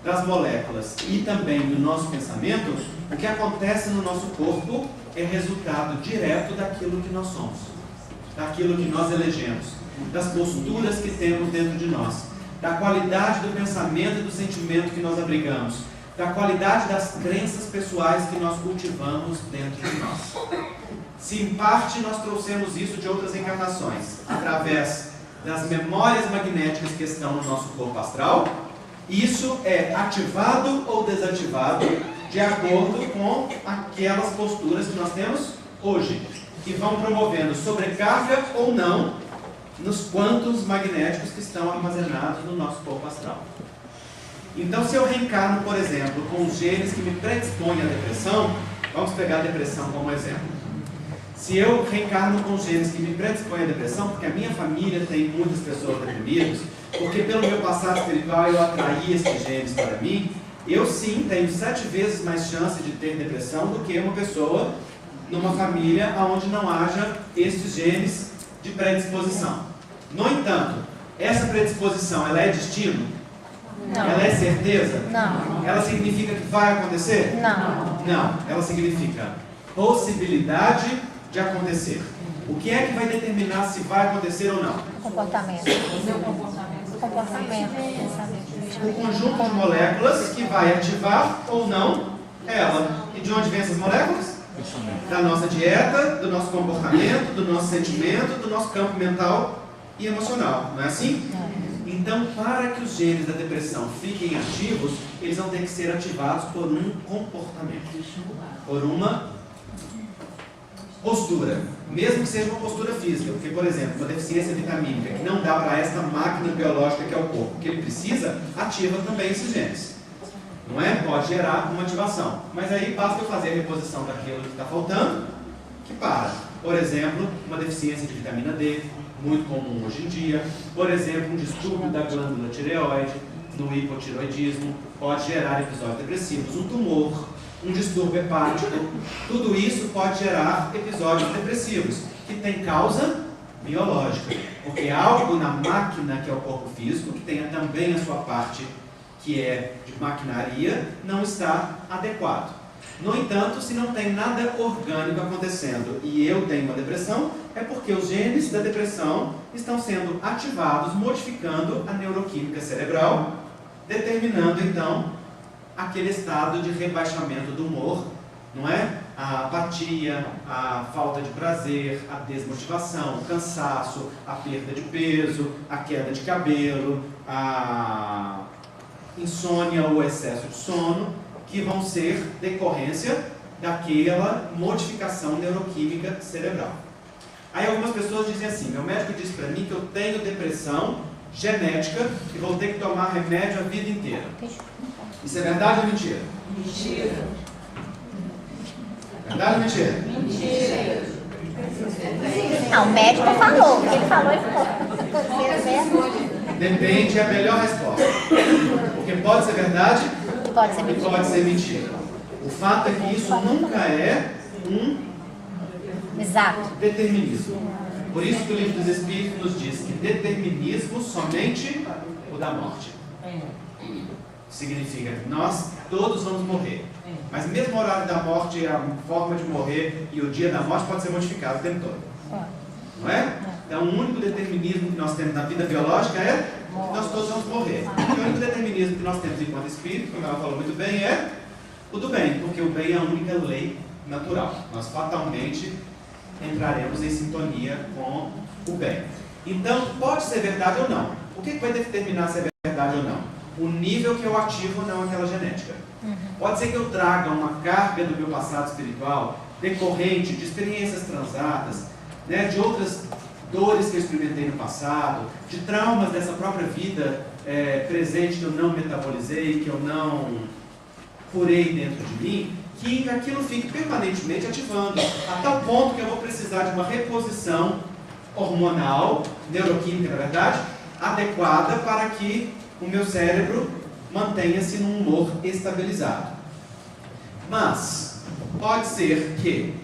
das moléculas e também do nosso pensamento, o que acontece no nosso corpo é resultado direto daquilo que nós somos, daquilo que nós elegemos, das posturas que temos dentro de nós, da qualidade do pensamento e do sentimento que nós abrigamos, da qualidade das crenças pessoais que nós cultivamos dentro de nós. Se em parte nós trouxemos isso de outras encarnações, através das memórias magnéticas que estão no nosso corpo astral, isso é ativado ou desativado de acordo com aquelas posturas que nós temos hoje, que vão promovendo sobrecarga ou não nos quantos magnéticos que estão armazenados no nosso corpo astral. Então, se eu reencarno, por exemplo, com os genes que me predispõem à depressão, vamos pegar a depressão como exemplo. Se eu reencarno com os genes que me predispõem à depressão, porque a minha família tem muitas pessoas deprimidas, porque pelo meu passado espiritual eu atraí esses genes para mim, eu sim tenho 7 vezes mais chance de ter depressão do que uma pessoa numa família onde não haja esses genes de predisposição. No entanto, essa predisposição, ela é destino? Não. Ela é certeza? Não. Ela significa que vai acontecer? Não. Não, ela significa possibilidade de acontecer. O que é que vai determinar se vai acontecer ou não? Comportamento. Comportamento. O conjunto de moléculas que vai ativar ou não ela. E de onde vem essas moléculas? Da nossa dieta, do nosso comportamento, do nosso sentimento, do nosso campo mental e emocional. Não é assim? Então, para que os genes da depressão fiquem ativos, eles vão ter que ser ativados por um comportamento, por uma postura, mesmo que seja uma postura física, porque, por exemplo, uma deficiência vitamínica que não dá para esta máquina biológica que é o corpo, que ele precisa, ativa também esses genes. Não é? Pode gerar uma ativação. Mas aí basta eu fazer a reposição daquilo que está faltando, que para. Por exemplo, uma deficiência de vitamina D, muito comum hoje em dia. Por exemplo, um distúrbio da glândula tireoide, no hipotireoidismo, pode gerar episódios depressivos. Um tumor, um distúrbio hepático, tudo isso pode gerar episódios depressivos, que tem causa biológica. Porque algo na máquina, que é o corpo físico, que tenha também a sua parte que é de maquinaria, não está adequado. No entanto, se não tem nada orgânico acontecendo e eu tenho uma depressão, é porque os genes da depressão estão sendo ativados, modificando a neuroquímica cerebral, determinando então aquele estado de rebaixamento do humor, não é? A apatia, a falta de prazer, a desmotivação, o cansaço, a perda de peso, a queda de cabelo, a insônia ou excesso de sono, que vão ser decorrência daquela modificação neuroquímica cerebral. Aí algumas pessoas dizem assim: meu médico disse para mim que eu tenho depressão genética e vou ter que tomar remédio a vida inteira. Isso é verdade ou mentira? Mentira. Verdade ou mentira? Mentira. Não, o médico falou. Ele falou e falou. Depende, é a melhor resposta. Porque pode ser verdade Pode ser e mentira. pode ser mentira. O fato é que isso nunca é um Exato. determinismo. Por isso que o Livro dos Espíritos nos diz que determinismo somente o da morte. Significa que nós todos vamos morrer. Mas mesmo o horário da morte, a forma de morrer e o dia da morte pode ser modificado o tempo todo. Não é? Então o único determinismo que nós temos na vida biológica é que nós todos vamos morrer. E o único determinismo que nós temos enquanto espírito, como ela falou muito bem, é o do bem, porque o bem é a única lei natural. Nós fatalmente entraremos em sintonia com o bem. Então, pode ser verdade ou não. O que vai determinar se é verdade ou não? O nível que eu ativo ou não aquela genética. Pode ser que eu traga uma carga do meu passado espiritual decorrente de experiências transatas, né, de outras dores que eu experimentei no passado, de traumas dessa própria vida presente que eu não metabolizei, que eu não curei dentro de mim, que aquilo fique permanentemente ativando, a tal ponto que eu vou precisar de uma reposição hormonal, neuroquímica na verdade, adequada para que o meu cérebro mantenha-se num humor estabilizado. Mas pode ser que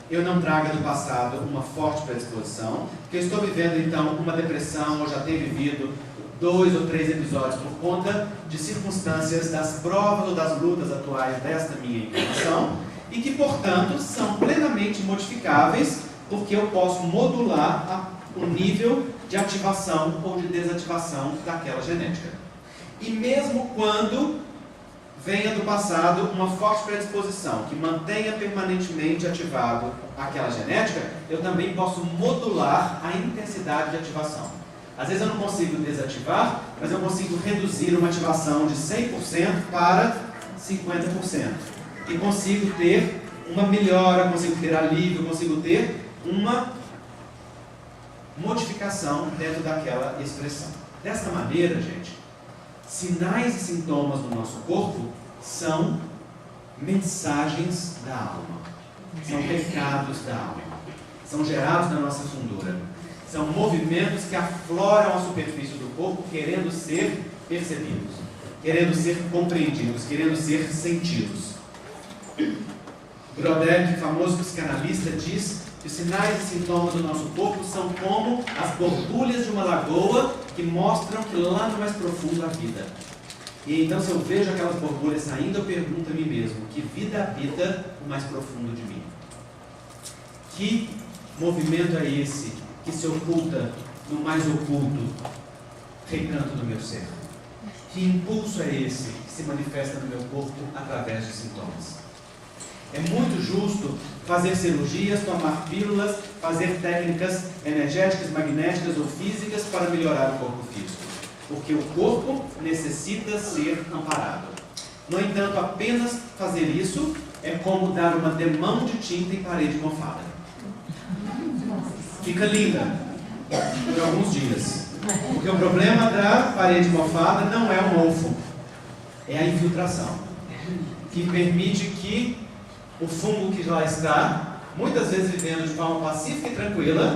eu não traga do passado uma forte predisposição, que eu estou vivendo então uma depressão, ou já tenho vivido 2 ou 3 episódios por conta de circunstâncias das provas ou das lutas atuais desta minha encarnação, e que portanto são plenamente modificáveis, porque eu posso modular o nível de ativação ou de desativação daquela genética. E mesmo quando venha do passado uma forte predisposição que mantenha permanentemente ativado aquela genética, eu também posso modular a intensidade de ativação. Às vezes eu não consigo desativar, mas eu consigo reduzir uma ativação de 100% para 50%. E consigo ter uma melhora, consigo ter alívio, consigo ter uma modificação dentro daquela expressão. Desta maneira, gente, sinais e sintomas do nosso corpo são mensagens da alma, são recados da alma, são gerados na nossa fundura, são movimentos que afloram a superfície do corpo querendo ser percebidos, querendo ser compreendidos, querendo ser sentidos. Brodel, famoso psicanalista, diz que os sinais e sintomas do nosso corpo são como as borbulhas de uma lagoa que mostram que lá no mais profundo há vida. E então, se eu vejo aquelas borbulhas saindo, eu pergunto a mim mesmo: que vida habita o mais profundo de mim? Que movimento é esse que se oculta no mais oculto recanto do meu ser? Que impulso é esse que se manifesta no meu corpo através de sintomas? É muito justo fazer cirurgias, tomar pílulas, fazer técnicas energéticas, magnéticas ou físicas para melhorar o corpo físico. porque o corpo necessita ser amparado. No entanto, apenas fazer isso é como dar uma demão de tinta em parede mofada. Fica linda por alguns dias, porque o problema da parede mofada não é o mofo, é a infiltração, que permite que o fungo que lá está, muitas vezes vivendo de forma pacífica e tranquila,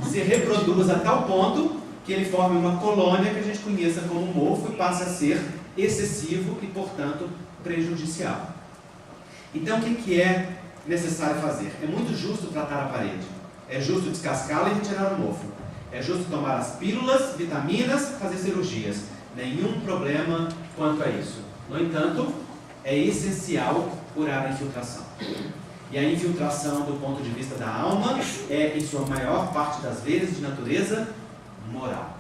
se reproduza a tal ponto que ele forme uma colônia que a gente conheça como mofo e passe a ser excessivo e, portanto, prejudicial. Então, o que é necessário fazer? É muito justo tratar a parede. É justo descascá-la e retirar o mofo. É justo tomar as pílulas, vitaminas, fazer cirurgias. Nenhum problema quanto a isso. No entanto, é essencial curar a infiltração. E a infiltração, do ponto de vista da alma, é, em sua maior parte das vezes, de natureza moral.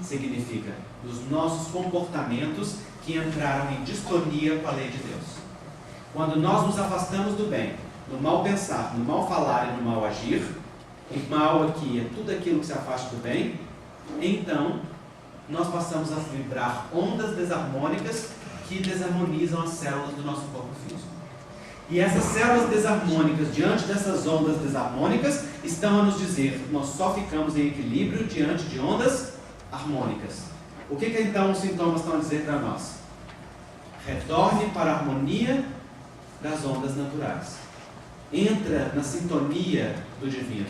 Significa dos nossos comportamentos que entraram em distonia com a lei de Deus. Quando nós nos afastamos do bem, no mal pensar, no mal falar e no mal agir, e mal aqui é tudo aquilo que se afasta do bem, então nós passamos a vibrar ondas desarmônicas que desarmonizam as células do nosso corpo físico. E essas células desarmônicas, diante dessas ondas desarmônicas, estão a nos dizer, nós só ficamos em equilíbrio diante de ondas harmônicas. O que então os sintomas estão a dizer para nós? Retorne para a harmonia das ondas naturais. Entra na sintonia do divino.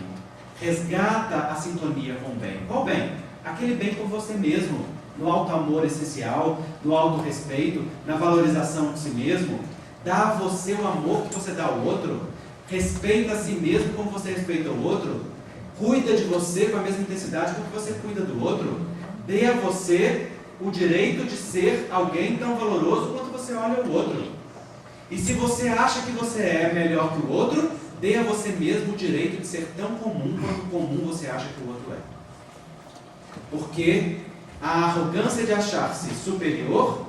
Resgata a sintonia com o bem. Qual bem? Aquele bem por você mesmo, no alto amor essencial, no alto respeito, na valorização de si mesmo. Dá a você o amor que você dá ao outro. Respeita a si mesmo como você respeita o outro. Cuida de você com a mesma intensidade com que você cuida do outro. Dê a você o direito de ser alguém tão valoroso quanto você olha o outro. E se você acha que você é melhor que o outro, dê a você mesmo o direito de ser tão comum quanto comum você acha que o outro é. Porque a arrogância de achar-se superior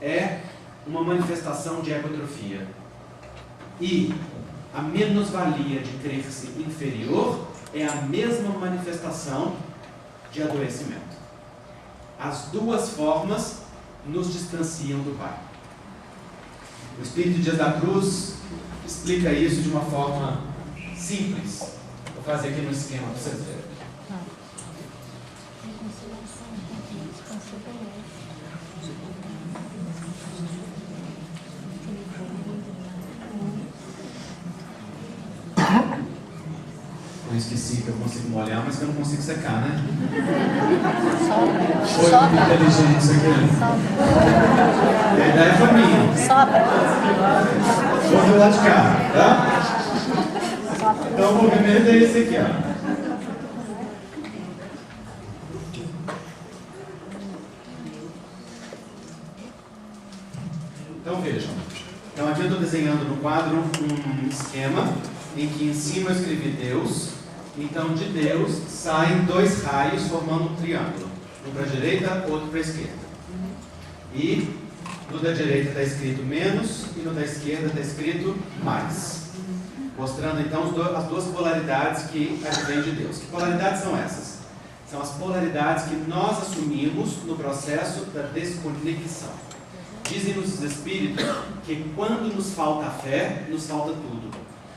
é uma manifestação de egotrofia. E a menos-valia de crer-se inferior é a mesma manifestação de adoecimento. As duas formas nos distanciam do Pai. O Espírito Dias da Cruz explica isso de uma forma simples. Vou fazer aqui no esquema para vocês verem. Eu esqueci que eu consigo molhar, mas que eu não consigo secar, né? Foi muito inteligente isso aqui. A ideia foi minha. Vou do lado de cá, tá? Então o movimento é esse aqui, ó. Então vejam. Então aqui eu estou desenhando no quadro um esquema em que em cima eu escrevi Deus. Então de Deus saem dois raios formando um triângulo. Um para a direita, outro para a esquerda. E no da direita está escrito menos e no da esquerda está escrito mais. Mostrando então as duas polaridades que advêm de Deus. Que polaridades são essas? São as polaridades que nós assumimos no processo da desconexão. Dizem-nos os Espíritos que quando nos falta a fé, nos falta tudo.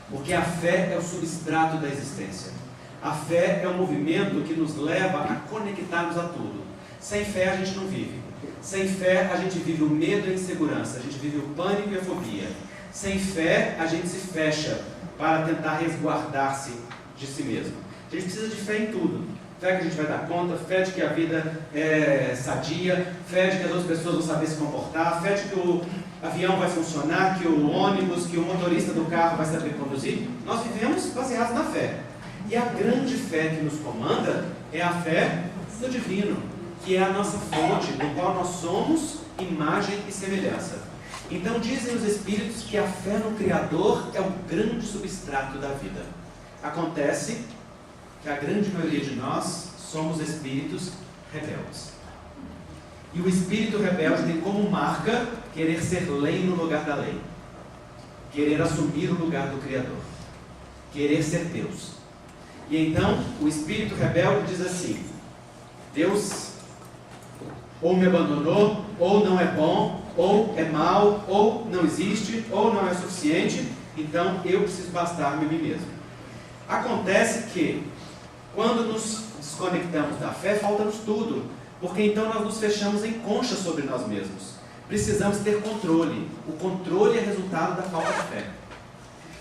Porque a fé é o substrato da existência. A fé é o movimento que nos leva a conectarmos a tudo. Sem fé a gente não vive. Sem fé a gente vive o medo e a insegurança. A gente vive o pânico e a fobia. Sem fé a gente se fecha para tentar resguardar-se de si mesmo. A gente precisa de fé em tudo. Fé que a gente vai dar conta, fé de que a vida é sadia, fé de que as outras pessoas vão saber se comportar, fé de que o avião vai funcionar, que o ônibus, que o motorista do carro vai saber conduzir. Nós vivemos baseados na fé. E a grande fé que nos comanda é a fé no divino, que é a nossa fonte, do qual nós somos imagem e semelhança. Então dizem os Espíritos que a fé no Criador é o grande substrato da vida. Acontece que a grande maioria de nós somos espíritos rebeldes. E o espírito rebelde tem como marca querer ser lei no lugar da lei. Querer assumir o lugar do Criador. Querer ser Deus. E então, o espírito rebelde diz assim: Deus ou me abandonou, ou não é bom, ou é mal, ou não existe, ou não é suficiente, então eu preciso bastar-me a mim mesmo. Acontece que, quando nos desconectamos da fé, falta-nos tudo, porque então nós nos fechamos em concha sobre nós mesmos. Precisamos ter controle. O controle é resultado da falta de fé.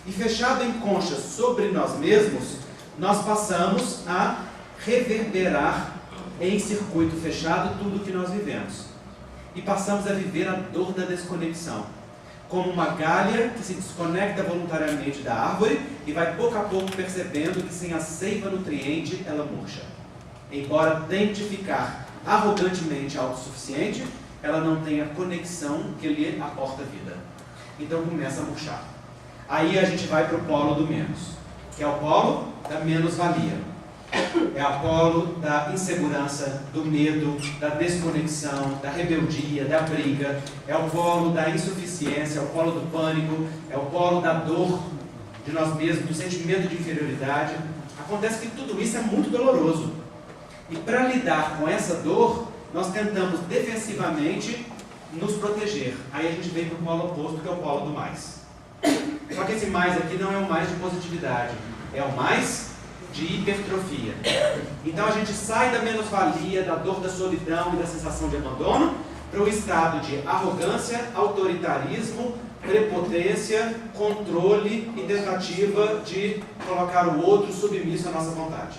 E fechado em concha sobre nós mesmos, nós passamos a reverberar em circuito fechado tudo o que nós vivemos. E passamos a viver a dor da desconexão. Como uma galha que se desconecta voluntariamente da árvore e vai pouco a pouco percebendo que sem a seiva nutriente ela murcha. Embora tente ficar arrogantemente autossuficiente, ela não tem a conexão que lhe aporta vida. Então começa a murchar. Aí a gente vai para o polo do menos, que é o polo da menos-valia. É o polo da insegurança, do medo, da desconexão, da rebeldia, da briga. É o polo da insuficiência, é o polo do pânico, é o polo da dor de nós mesmos, do sentimento de inferioridade. Acontece que tudo isso é muito doloroso. E para lidar com essa dor, nós tentamos defensivamente nos proteger. Aí a gente vem para o polo oposto, que é o polo do mais. Só que esse mais aqui não é o mais de positividade, é o mais de hipertrofia. Então a gente sai da menos-valia, da dor da solidão e da sensação de abandono, para o estado de arrogância, autoritarismo, prepotência, controle e tentativa de colocar o outro submisso à nossa vontade.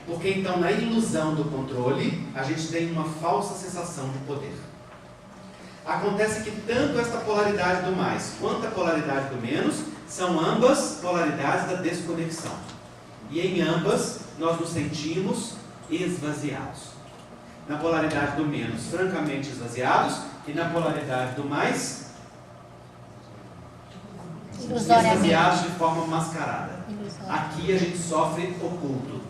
Porque então, na ilusão do controle, a gente tem uma falsa sensação de poder. Acontece que tanto esta polaridade do mais quanto a polaridade do menos são ambas polaridades da desconexão. E em ambas, nós nos sentimos esvaziados. Na polaridade do menos, francamente esvaziados, e na polaridade do mais, esvaziados de forma mascarada. Aqui a gente sofre oculto.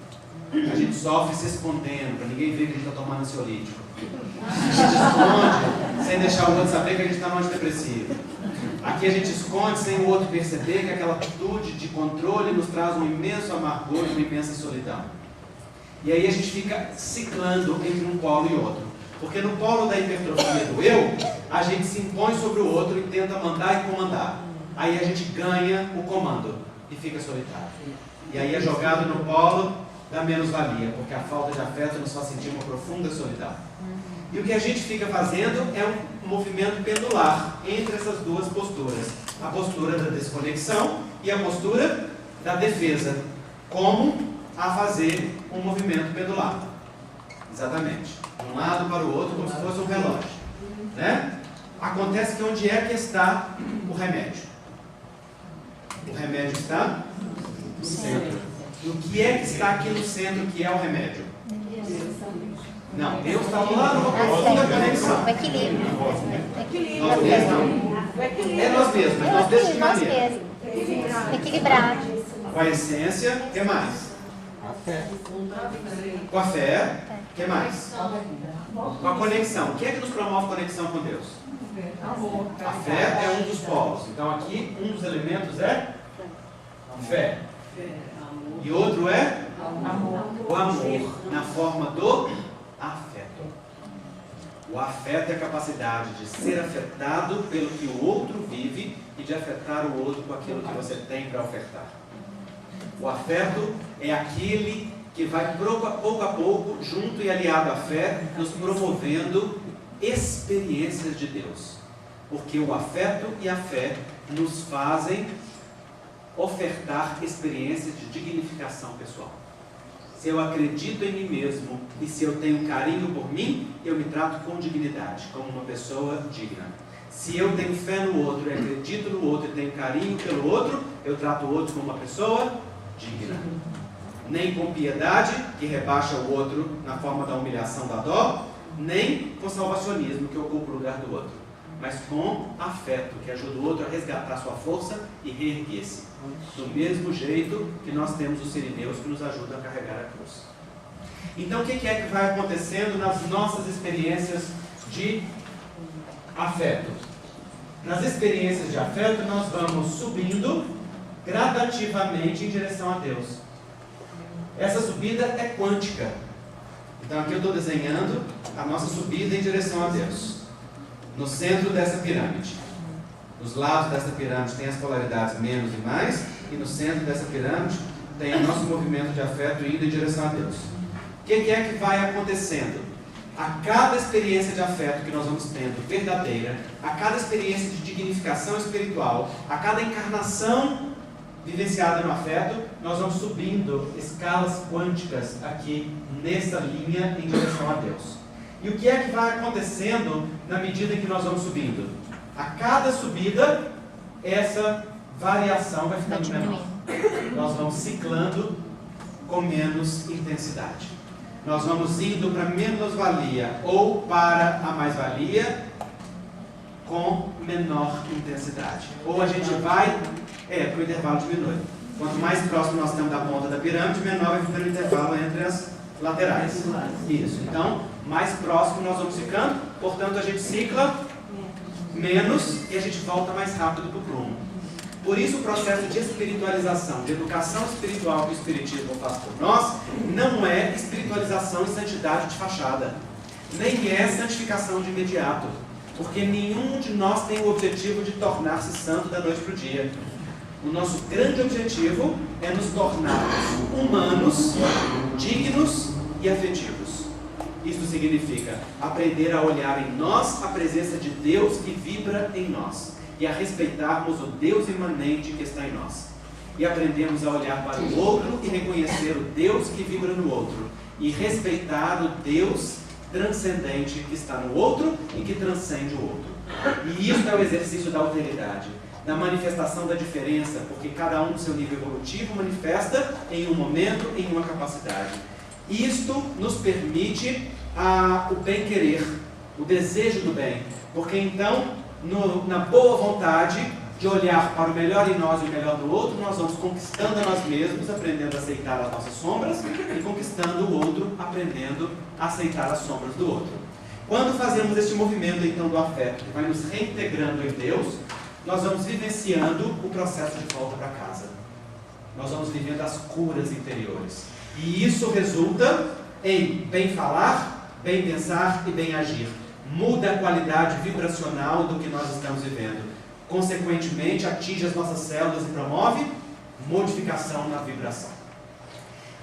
A gente sofre se escondendo, para ninguém ver que a gente está tomando ansiolítico. A gente esconde sem deixar o outro saber que a gente está no antidepressivo. Aqui a gente esconde sem o outro perceber que aquela atitude de controle nos traz um imenso amargor e uma imensa solidão. E aí a gente fica ciclando entre um polo e outro. Porque no polo da hipertrofia do eu, a gente se impõe sobre o outro e tenta mandar e comandar. Aí a gente ganha o comando e fica solitário. E aí é jogado no polo da menos-valia, porque a falta de afeto nos faz sentir uma profunda solidão. E o que a gente fica fazendo é um movimento pendular entre essas duas posturas. A postura da desconexão e a postura da defesa. Como a fazer um movimento pendular. Exatamente. De um lado para o outro, como se fosse um relógio. Né? Acontece que onde é que está o remédio? O remédio está no centro. E o que é que está aqui no centro, que é o remédio? Não, Deus está lá numa profunda conexão. O equilíbrio. Nós mesmos não. É nós mesmos, mas nós desse de maneira. Equilibrado. Com a essência, o que mais? Com a fé, o que mais? Com a conexão. O que é que nos promove conexão com Deus? A fé é um dos polos. Então aqui, um dos elementos é fé. E outro é o amor, na forma do afeto. O afeto é a capacidade de ser afetado pelo que o outro vive e de afetar o outro com aquilo que você tem para ofertar. O afeto é aquele que vai pouco a pouco, junto e aliado à fé, nos promovendo experiências de Deus. Porque o afeto e a fé nos fazem ofertar experiências de dignificação pessoal. Se eu acredito em mim mesmo e se eu tenho carinho por mim, eu me trato com dignidade, como uma pessoa digna. Se eu tenho fé no outro e acredito no outro e tenho carinho pelo outro, eu trato o outro como uma pessoa digna. Nem com piedade, que rebaixa o outro na forma da humilhação, da dó, nem com salvacionismo, que ocupa o lugar do outro, mas com afeto, que ajuda o outro a resgatar sua força e reerguer-se. Do mesmo jeito que nós temos os sirineus que nos ajudam a carregar a cruz. Então o que é que vai acontecendo nas nossas experiências de afeto? Nas experiências de afeto nós vamos subindo gradativamente em direção a Deus. Essa subida é quântica. Então aqui eu estou desenhando a nossa subida em direção a Deus. No centro dessa pirâmide. Nos lados dessa pirâmide tem as polaridades menos e mais, e no centro dessa pirâmide tem o nosso movimento de afeto indo em direção a Deus. O que é que vai acontecendo? A cada experiência de afeto que nós vamos tendo verdadeira, a cada experiência de dignificação espiritual, a cada encarnação vivenciada no afeto, nós vamos subindo escalas quânticas aqui nessa linha em direção a Deus. E o que é que vai acontecendo na medida em que nós vamos subindo? A cada subida, essa variação vai ficando menor. Nós vamos ciclando com menos intensidade. Nós vamos indo para menos-valia ou para a mais-valia com menor intensidade. Ou a gente vai, para o intervalo diminui. Quanto mais próximo nós estamos da ponta da pirâmide, menor vai ficando o intervalo entre as laterais. Isso. Então, mais próximo nós vamos ficando, portanto a gente cicla menos e a gente volta mais rápido para o prumo. Por isso o processo de espiritualização, de educação espiritual que o Espiritismo faz por nós, não é espiritualização e santidade de fachada, nem é santificação de imediato, porque nenhum de nós tem o objetivo de tornar-se santo da noite para o dia. O nosso grande objetivo é nos tornarmos humanos, dignos e afetivos. Isso significa aprender a olhar em nós a presença de Deus que vibra em nós e a respeitarmos o Deus imanente que está em nós. E aprendemos a olhar para o outro e reconhecer o Deus que vibra no outro e respeitar o Deus transcendente que está no outro e que transcende o outro. E isso é o exercício da alteridade, da manifestação da diferença, porque cada um no seu nível evolutivo manifesta em um momento, em uma capacidade. Isto nos permite o bem-querer, o desejo do bem, porque então, na boa vontade de olhar para o melhor em nós e o melhor do outro, nós vamos conquistando a nós mesmos, aprendendo a aceitar as nossas sombras, e conquistando o outro, aprendendo a aceitar as sombras do outro. Quando fazemos este movimento então do afeto, que vai nos reintegrando em Deus, nós vamos vivenciando o processo de volta para casa. Nós vamos vivendo as curas interiores. E isso resulta em bem falar, bem pensar e bem agir. Muda a qualidade vibracional do que nós estamos vivendo. Consequentemente, atinge as nossas células e promove modificação na vibração.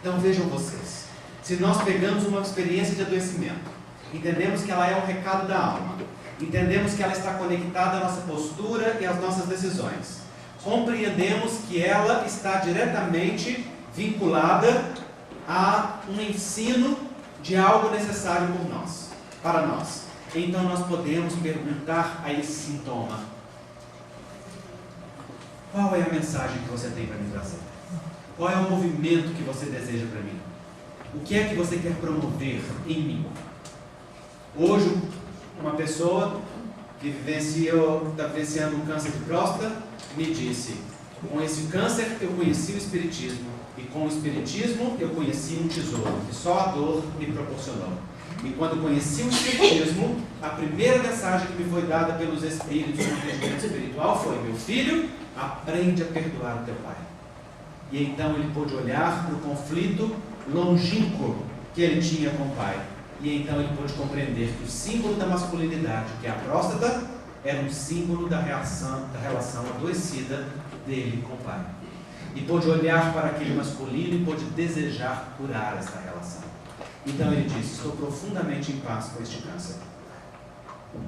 Então vejam vocês, se nós pegamos uma experiência de adoecimento, entendemos que ela é um recado da alma, entendemos que ela está conectada à nossa postura e às nossas decisões, compreendemos que ela está diretamente vinculada a um ensino de algo necessário por nós, para nós. Então nós podemos perguntar a esse sintoma: qual é a mensagem que você tem para me trazer? Qual é o movimento que você deseja para mim? O que é que você quer promover em mim? Hoje, uma pessoa que está vivenciando um câncer de próstata me disse: com esse câncer eu conheci o Espiritismo, e com o Espiritismo eu conheci um tesouro que só a dor me proporcionou. E quando conheci o Espiritismo, a primeira mensagem que me foi dada pelos Espíritos no entendimento espiritual foi: meu filho, aprende a perdoar o teu pai. E então ele pôde olhar para o conflito longínquo que ele tinha com o pai. E então ele pôde compreender que o símbolo da masculinidade, que é a próstata, era um símbolo da relação adoecida dele com o pai. E pôde olhar para aquele masculino e pôde desejar curar essa relação. Então ele disse: estou profundamente em paz com este câncer.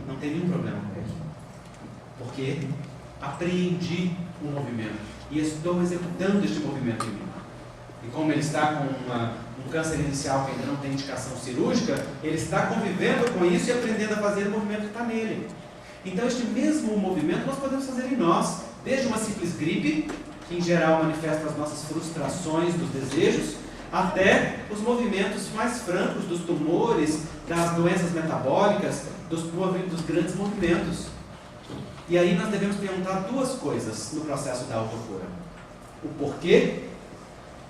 Não tem nenhum problema com ele. Porque apreendi o movimento e estou executando este movimento em mim. E como ele está com um câncer inicial que ainda não tem indicação cirúrgica, ele está convivendo com isso e aprendendo a fazer o movimento que está nele. Então este mesmo movimento nós podemos fazer em nós, desde uma simples gripe, que em geral manifesta as nossas frustrações dos desejos, até os movimentos mais francos dos tumores, das doenças metabólicas, dos grandes movimentos. E aí nós devemos perguntar duas coisas no processo da autocura: o porquê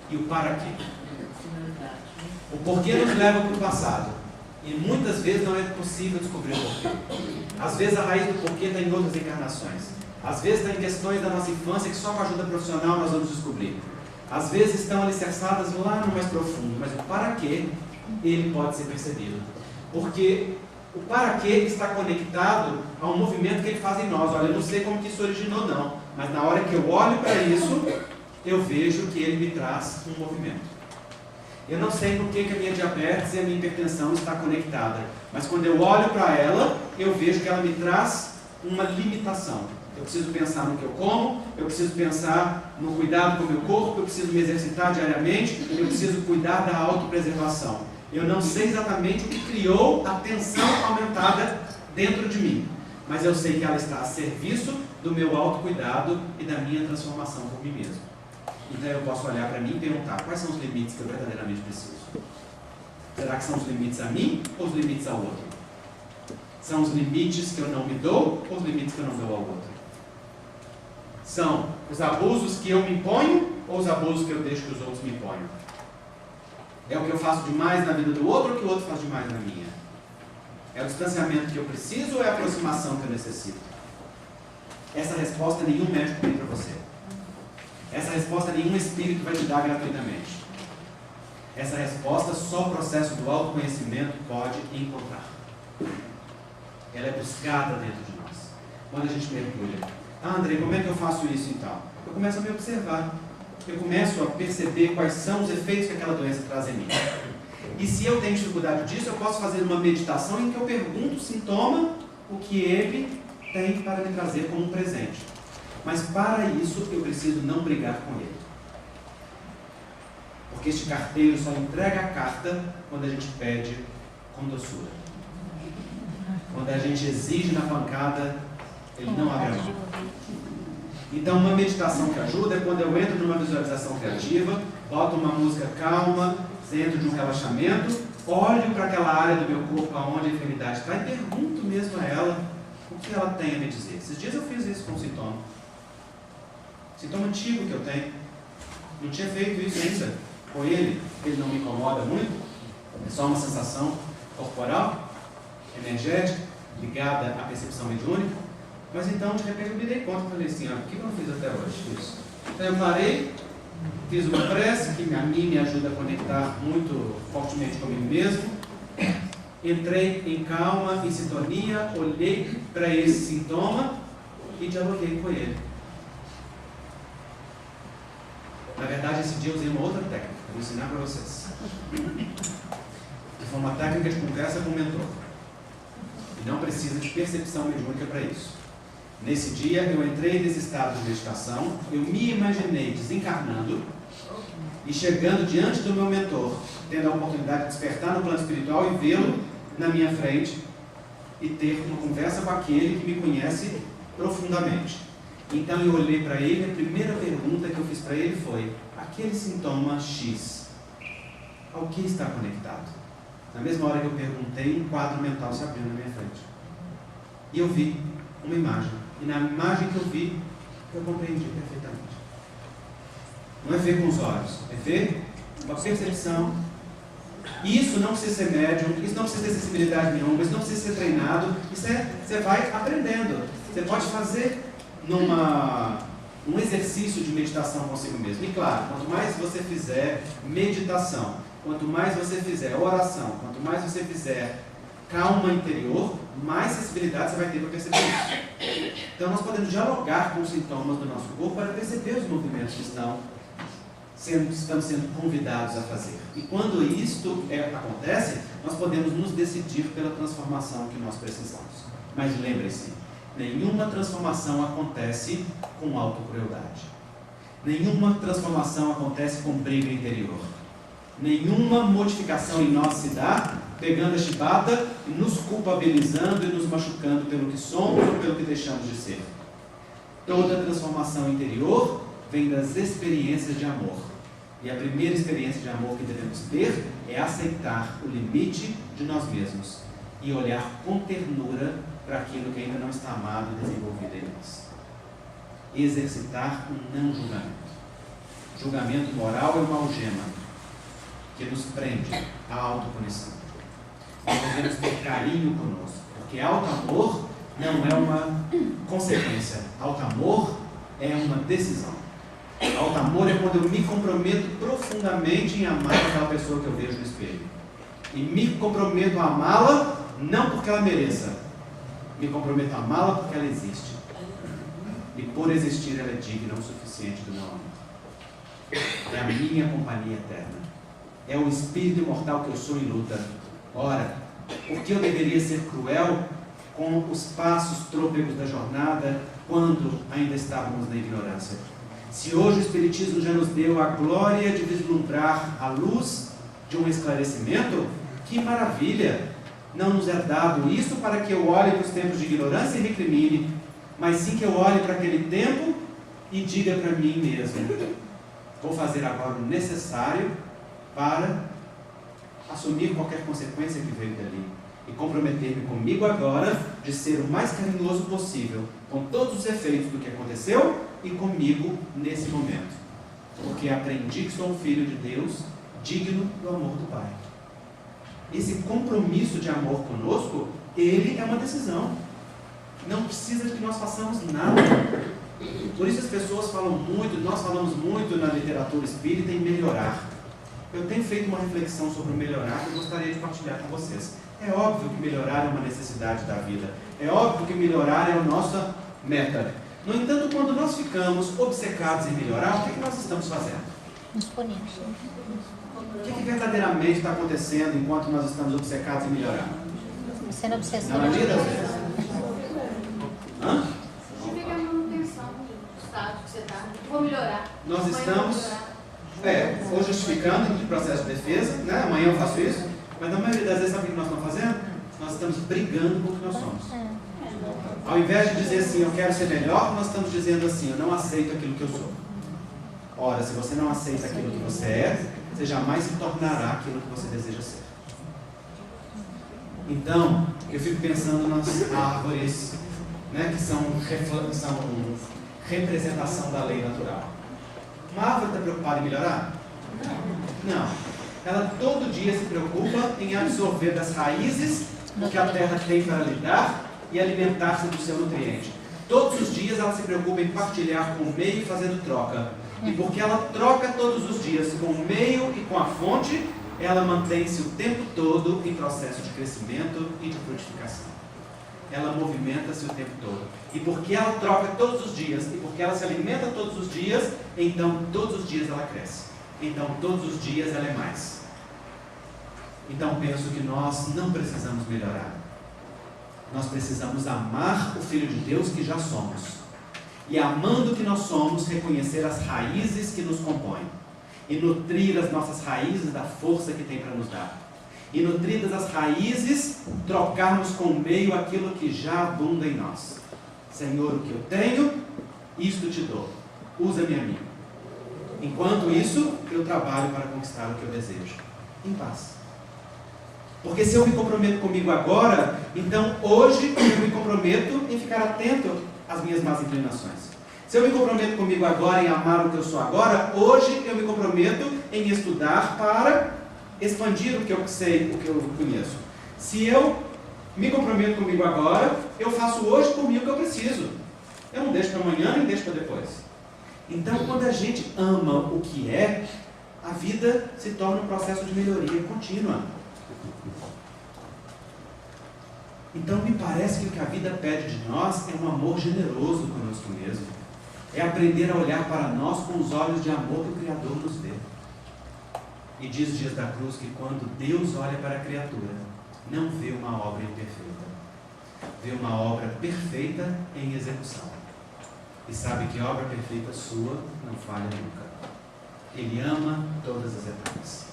e o para quê. O porquê nos leva para o passado, e muitas vezes não é possível descobrir o porquê. Às vezes a raiz do porquê está em outras encarnações. Às vezes está em questões da nossa infância que só com a ajuda profissional nós vamos descobrir. Às vezes estão alicerçadas lá no mais profundo, mas o para quê ele pode ser percebido. Porque o para quê está conectado ao movimento que ele faz em nós. Olha, eu não sei como que isso originou não, mas na hora que eu olho para isso, eu vejo que ele me traz um movimento. Eu não sei por que a minha diabetes e a minha hipertensão está conectada, mas quando eu olho para ela, eu vejo que ela me traz uma limitação. Eu preciso pensar no que eu como, eu preciso pensar no cuidado com o meu corpo, eu preciso me exercitar diariamente, eu preciso cuidar da autopreservação. Eu não sei exatamente o que criou a tensão aumentada dentro de mim, mas eu sei que ela está a serviço do meu autocuidado e da minha transformação por mim mesmo. Então eu posso olhar para mim e perguntar, quais são os limites que eu verdadeiramente preciso? Será que são os limites a mim ou os limites ao outro? São os limites que eu não me dou ou os limites que eu não dou ao outro? São os abusos que eu me imponho ou os abusos que eu deixo que os outros me imponham? É o que eu faço demais na vida do outro ou o que o outro faz demais na minha? É o distanciamento que eu preciso ou é a aproximação que eu necessito? Essa resposta nenhum médico tem para você. Essa resposta nenhum espírito vai te dar gratuitamente. Essa resposta só o processo do autoconhecimento pode encontrar. Ela é buscada dentro de nós. Quando a gente mergulha. André, como é que eu faço isso então? Eu começo a me observar. Eu começo a perceber quais são os efeitos que aquela doença traz em mim. E se eu tenho dificuldade disso, eu posso fazer uma meditação em que eu pergunto o sintoma, o que ele tem para me trazer como um presente. Mas para isso eu preciso não brigar com ele. Porque este carteiro só entrega a carta quando a gente pede com doçura. Quando a gente exige na pancada, ele não abre a mão. Então uma meditação que ajuda é quando eu entro numa visualização criativa, boto uma música calma, dentro de um relaxamento, olho para aquela área do meu corpo onde a enfermidade está e pergunto mesmo a ela o que ela tem a me dizer. Esses dias eu fiz isso com um sintoma. Sintoma antigo que eu tenho. Não tinha feito isso ainda com ele. Ele não me incomoda muito. É só uma sensação corporal, energética, ligada à percepção mediúnica. Mas então, de repente, eu me dei conta e falei assim, o que eu não fiz até hoje? Isso. Então eu parei, fiz uma prece que a mim me ajuda a conectar muito fortemente comigo mesmo. Entrei em calma, em sintonia, olhei para esse sintoma e dialoguei com ele. Na verdade, esse dia eu usei uma outra técnica, que eu vou ensinar para vocês. Que foi uma técnica de conversa com o mentor. E não precisa de percepção mediúnica para isso. Nesse dia, eu entrei nesse estado de meditação, eu me imaginei desencarnando e chegando diante do meu mentor, tendo a oportunidade de despertar no plano espiritual e vê-lo na minha frente e ter uma conversa com aquele que me conhece profundamente. Então eu olhei para ele, a primeira pergunta que eu fiz para ele foi: aquele sintoma X, ao que está conectado? Na mesma hora que eu perguntei, um quadro mental se abriu na minha frente. E eu vi uma imagem. E na imagem que eu vi, eu compreendi perfeitamente. Não é ver com os olhos, é ver com a percepção. E isso não precisa ser médium, isso não precisa ter sensibilidade nenhuma, isso não precisa ser treinado, isso você vai aprendendo. Você pode fazer um exercício de meditação consigo mesmo. E claro, quanto mais você fizer meditação, quanto mais você fizer oração, quanto mais você fizer calma interior, mais sensibilidade você vai ter para perceber isso. Então nós podemos dialogar com os sintomas do nosso corpo para perceber os movimentos que estamos sendo convidados a fazer. E quando isto acontece, nós podemos nos decidir pela transformação que nós precisamos. Mas lembre-se, nenhuma transformação acontece com autocrueldade. Nenhuma transformação acontece com briga interior. Nenhuma modificação em nós se dá pegando a chibata e nos culpabilizando e nos machucando pelo que somos ou pelo que deixamos de ser. Toda transformação interior vem das experiências de amor. E a primeira experiência de amor que devemos ter é aceitar o limite de nós mesmos e olhar com ternura para aquilo que ainda não está amado e desenvolvido em nós. Exercitar um não julgamento. Julgamento moral é uma algema que nos prende à autopunição. Nós devemos ter carinho conosco, porque auto-amor não é uma consequência. Auto-amor é uma decisão. Auto-amor é quando eu me comprometo profundamente em amar aquela pessoa que eu vejo no espelho. E me comprometo a amá-la, não porque ela mereça. Me comprometo a amá-la porque ela existe. E por existir ela é digna o suficiente do meu amor. É a minha companhia eterna. É o espírito imortal que eu sou em luta. Ora, por que eu deveria ser cruel com os passos trôpegos da jornada quando ainda estávamos na ignorância? Se hoje o Espiritismo já nos deu a glória de vislumbrar a luz de um esclarecimento, que maravilha! Não nos é dado isso para que eu olhe para os tempos de ignorância e recrimine, mas sim que eu olhe para aquele tempo e diga para mim mesmo: vou fazer agora o necessário para assumir qualquer consequência que veio dali e comprometer-me comigo agora de ser o mais carinhoso possível com todos os efeitos do que aconteceu e comigo nesse momento, porque aprendi que sou um filho de Deus digno do amor do Pai. Esse compromisso de amor conosco, ele é uma decisão. Não precisa de que nós façamos nada. Por isso as pessoas falam muito, nós falamos muito na literatura espírita em melhorar. Eu tenho feito uma reflexão sobre o melhorar que eu gostaria de partilhar com vocês. É óbvio que melhorar é uma necessidade da vida. É óbvio que melhorar é a nossa meta. No entanto, quando nós ficamos obcecados em melhorar, o que nós estamos fazendo? Nos punimos. O que verdadeiramente está acontecendo enquanto nós estamos obcecados em melhorar? Sendo obsessivo. Na maioria das vezes. Hã? Justifica a manutenção do estado que você está. Vou melhorar. Nós Amanhã estamos vou melhorar. ou justificando em processo de defesa, né? Amanhã eu faço isso, mas na maioria das vezes, sabe o que nós estamos fazendo? Nós estamos brigando com o que nós somos. Ao invés de dizer assim, eu quero ser melhor, nós estamos dizendo assim, eu não aceito aquilo que eu sou. Ora, se você não aceita aquilo que você é, você jamais se tornará aquilo que você deseja ser. Então, eu fico pensando nas árvores, né, que são representação da lei natural. Uma árvore está preocupada em melhorar? Não. Ela todo dia se preocupa em absorver das raízes o que a terra tem para lhe dar e alimentar-se do seu nutriente. Todos os dias ela se preocupa em partilhar com o meio, fazendo troca. E porque ela troca todos os dias com o meio e com a fonte, ela mantém-se o tempo todo em processo de crescimento e de frutificação. Ela movimenta-se o tempo todo. E porque ela troca todos os dias, e porque ela se alimenta todos os dias, então todos os dias ela cresce. Então todos os dias ela é mais. Então penso que nós não precisamos melhorar. Nós precisamos amar o Filho de Deus que já somos. E amando o que nós somos, reconhecer as raízes que nos compõem. E nutrir as nossas raízes da força que tem para nos dar. E nutridas as raízes, trocarmos com o meio aquilo que já abunda em nós. Senhor, o que eu tenho, isto te dou. Usa-me a mim. Enquanto isso, eu trabalho para conquistar o que eu desejo. Em paz. Porque se eu me comprometo comigo agora, então hoje eu me comprometo em ficar atento às minhas más inclinações. Se eu me comprometo comigo agora em amar o que eu sou agora, hoje eu me comprometo em estudar para expandir o que eu sei, o que eu conheço. Se eu me comprometo comigo agora, eu faço hoje comigo o que eu preciso. Eu não deixo para amanhã, nem deixo para depois. Então, quando a gente ama o que é, a vida se torna um processo de melhoria contínua. Então, me parece que o que a vida pede de nós é um amor generoso conosco mesmo. É aprender a olhar para nós com os olhos de amor que o Criador nos vê. E diz Dias da Cruz que quando Deus olha para a criatura, não vê uma obra imperfeita. Vê uma obra perfeita em execução. E sabe que obra perfeita sua não falha nunca. Ele ama todas as etapas.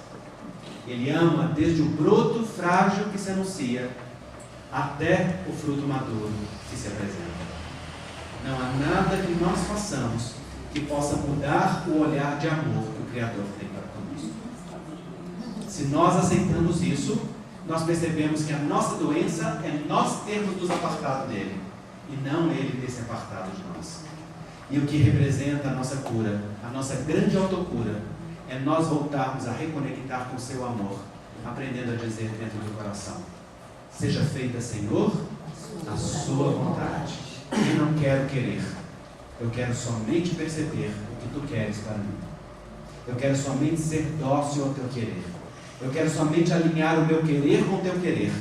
Ele ama desde o broto frágil que se anuncia até o fruto maduro que se apresenta. Não há nada que nós façamos que possa mudar o olhar de amor que o Criador tem para conosco. Se nós aceitamos isso, nós percebemos que a nossa doença é nós termos nos apartado dele e não ele ter se apartado de nós. E o que representa a nossa cura, a nossa grande autocura, é nós voltarmos a reconectar com o seu amor, aprendendo a dizer dentro do coração: seja feita, Senhor, a sua vontade. Eu não quero querer, eu quero somente perceber o que tu queres para mim. Eu quero somente ser dócil ao teu querer. Eu quero somente alinhar o meu querer com o teu querer.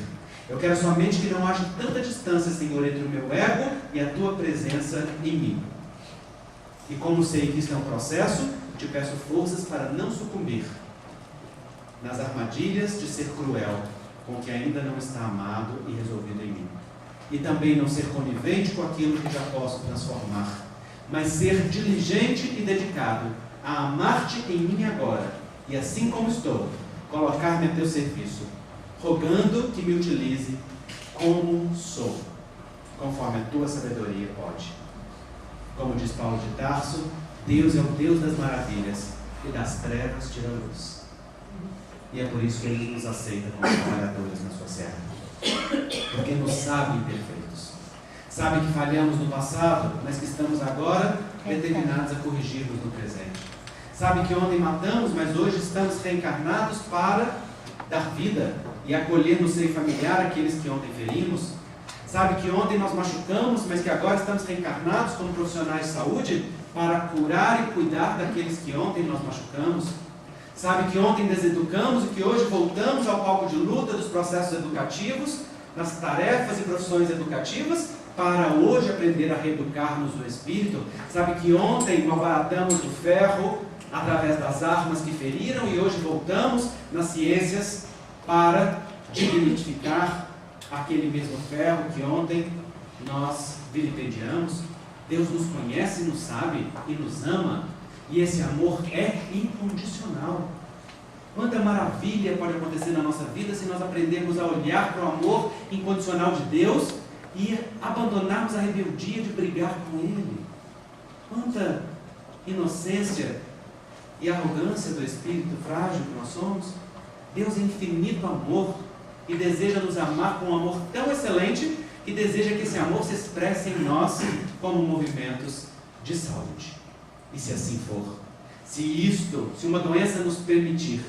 Eu quero somente que não haja tanta distância, Senhor, entre o meu ego e a tua presença em mim. E como sei que isso é um processo, te peço forças para não sucumbir nas armadilhas de ser cruel com o que ainda não está amado e resolvido em mim. E também não ser conivente com aquilo que já posso transformar, mas ser diligente e dedicado a amar-te em mim agora, e assim como estou, colocar-me a teu serviço, rogando que me utilize como sou, conforme a tua sabedoria pode. Como diz Paulo de Tarso, Deus é o Deus das maravilhas e das trevas tira a luz. E é por isso que Ele nos aceita como trabalhadores na sua serra. Porque nos sabe imperfeitos. Sabe que falhamos no passado, mas que estamos agora determinados a corrigirmos no presente. Sabe que ontem matamos, mas hoje estamos reencarnados para dar vida e acolher no seio familiar aqueles que ontem ferimos. Sabe que ontem nós machucamos, mas que agora estamos reencarnados como profissionais de saúde para curar e cuidar daqueles que ontem nós machucamos. Sabe que ontem deseducamos e que hoje voltamos ao palco de luta dos processos educativos, nas tarefas e profissões educativas, para hoje aprender a reeducar-nos no espírito. Sabe que ontem malbaratamos o ferro através das armas que feriram e hoje voltamos nas ciências para dignificar aquele mesmo ferro que ontem nós vilipendiamos. Deus nos conhece, nos sabe e nos ama, e esse amor é incondicional. Quanta maravilha pode acontecer na nossa vida se nós aprendermos a olhar para o amor incondicional de Deus e abandonarmos a rebeldia de brigar com Ele. Quanta inocência e arrogância do espírito frágil que nós somos. Deus é infinito amor e deseja nos amar com um amor tão excelente que deseja que esse amor se expresse em nós como movimentos de saúde. E se assim for, se uma doença nos permitir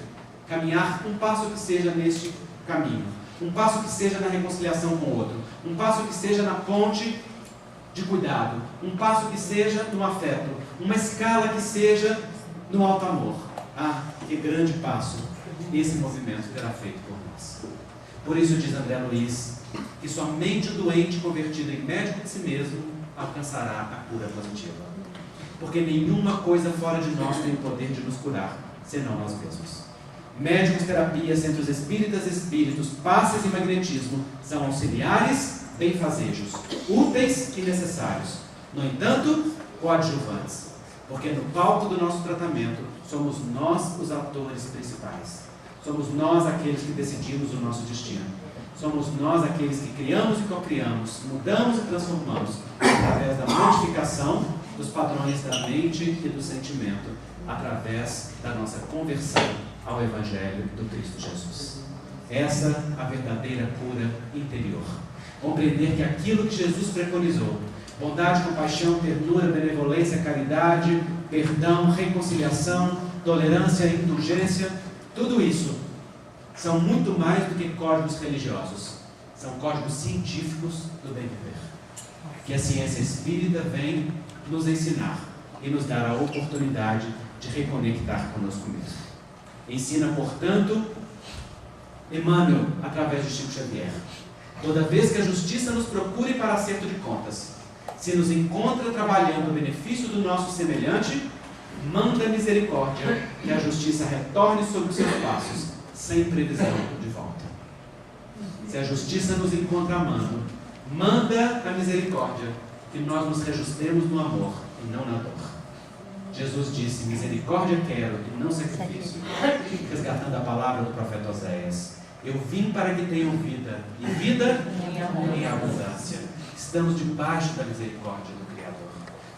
caminhar um passo que seja neste caminho, um passo que seja na reconciliação com o outro, um passo que seja na ponte de cuidado, um passo que seja no afeto, uma escala que seja no alto amor, que grande passo esse movimento terá feito por nós. Por isso diz André Luiz que somente o doente convertido em médico de si mesmo alcançará a cura positiva. Porque nenhuma coisa fora de nós tem o poder de nos curar, senão nós mesmos. Médicos, terapias, centros espíritas, espíritos, passes e magnetismo são auxiliares, benfazejos, úteis e necessários. No entanto, coadjuvantes. Porque no palco do nosso tratamento, somos nós os atores principais. Somos nós aqueles que decidimos o nosso destino. Somos nós aqueles que criamos e cocriamos, mudamos e transformamos, através da modificação dos padrões da mente e do sentimento, através da nossa conversão ao Evangelho do Cristo Jesus. Essa é a verdadeira cura interior. Compreender que aquilo que Jesus preconizou, bondade, compaixão, ternura, benevolência, caridade, perdão, reconciliação, tolerância, indulgência, tudo isso são muito mais do que códigos religiosos. São códigos científicos do bem viver. Que a ciência espírita vem nos ensinar e nos dar a oportunidade de reconectar conosco mesmo. Ensina, portanto, Emmanuel, através de Chico Xavier. Toda vez que a justiça nos procure para acerto de contas, se nos encontra trabalhando o benefício do nosso semelhante, manda misericórdia que a justiça retorne sobre os seus passos, sem previsão de volta. Se a justiça nos encontra amando, manda a misericórdia que nós nos reajustemos no amor e não na dor. Jesus disse: misericórdia quero e não sacrifício, resgatando a palavra do profeta Oséias. Eu vim para que tenham vida, e vida em abundância. Estamos debaixo da misericórdia do Criador.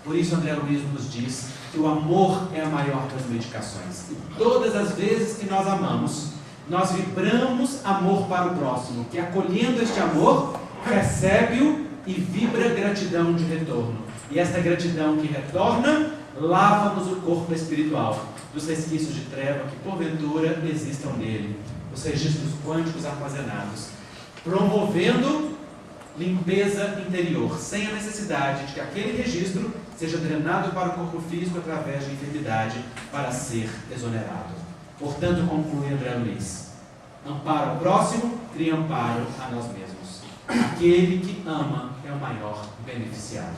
Por isso André Luiz nos diz que o amor é a maior das medicações. E todas as vezes que nós amamos, nós vibramos amor para o próximo, que acolhendo este amor, recebe-o e vibra gratidão de retorno. E esta gratidão que retorna, lava-nos o corpo espiritual dos resquícios de treva que porventura existam nele, os registros quânticos armazenados, promovendo limpeza interior, sem a necessidade de que aquele registro seja drenado para o corpo físico através de enfermidade para ser exonerado. Portanto, conclui André Luiz, Amparo ao próximo, cria amparo a nós mesmos. Aquele que ama é o maior beneficiário.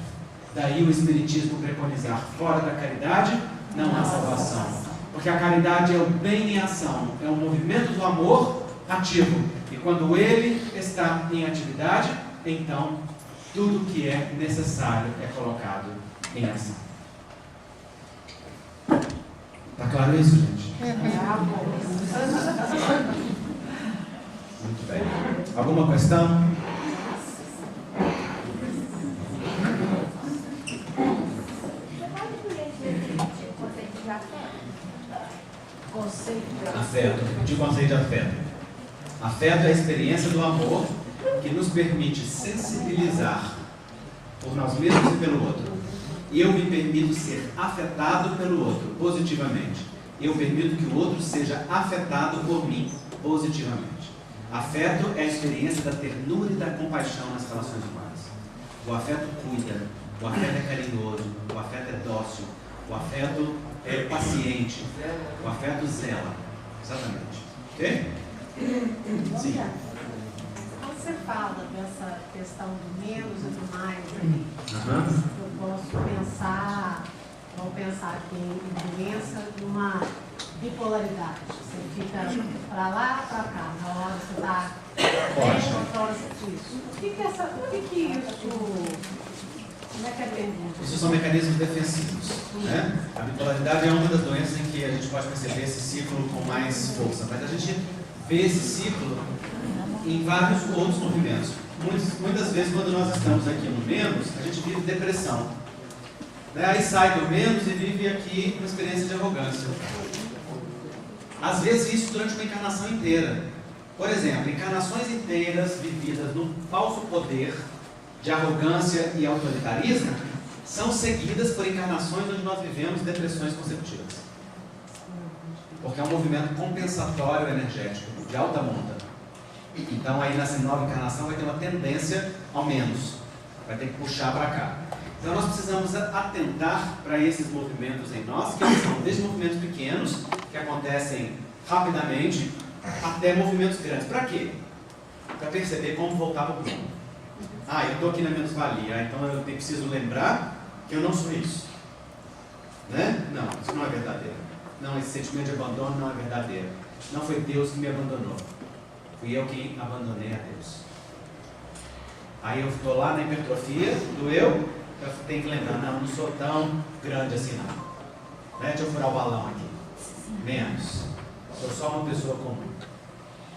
Daí o Espiritismo preconizar: fora da caridade não há salvação. Porque a caridade é o bem em ação, é o movimento do amor ativo. E quando ele está em atividade, então tudo que é necessário é colocado em ação. Está claro isso, gente? Muito bem. Alguma questão? Afeto. De conceito de afeto. Afeto é a experiência do amor que nos permite sensibilizar por nós mesmos e pelo outro. Eu me permito ser afetado pelo outro positivamente. Eu permito que o outro seja afetado por mim positivamente. Afeto é a experiência da ternura e da compaixão nas relações humanas. O afeto cuida, o afeto é carinhoso, o afeto é dócil, o afeto é paciente, o afeto zela. Exatamente. Ok? Sim. Quando você fala dessa questão do menos e do mais, eu posso pensar, vamos pensar aqui em doença de uma bipolaridade. Você fica para lá, para cá, na hora você está outra hora você isso. O que isso? Como é que é a pergunta? Isso são mecanismos defensivos. Né? A bipolaridade é uma das doenças em que a gente pode perceber esse ciclo com mais força, mas a gente vê esse ciclo em vários outros movimentos. Muitas vezes, quando nós estamos aqui no menos, a gente vive depressão. Né? Aí sai do menos e vive aqui uma experiência de arrogância. Às vezes isso durante uma encarnação inteira. Por exemplo, encarnações inteiras vividas no falso poder de arrogância e autoritarismo são seguidas por encarnações onde nós vivemos depressões consecutivas. Porque é um movimento compensatório energético, de alta monta. Então aí nessa nova encarnação vai ter uma tendência ao menos. Vai ter que puxar para cá. Então nós precisamos atentar para esses movimentos em nós, que são desde movimentos pequenos, que acontecem rapidamente, até movimentos grandes. Para quê? Para perceber como voltar para o plano. Eu estou aqui na menos-valia, então eu preciso lembrar que eu não sou isso. Né? Não, isso não é verdadeiro. Não, esse sentimento de abandono não é verdadeiro. Não foi Deus que me abandonou. Fui eu quem abandonei a Deus. Aí eu estou lá na hipertrofia do eu tenho que lembrar, não sou tão grande assim não. Deixa eu furar o balão aqui. Menos. Sou só uma pessoa comum.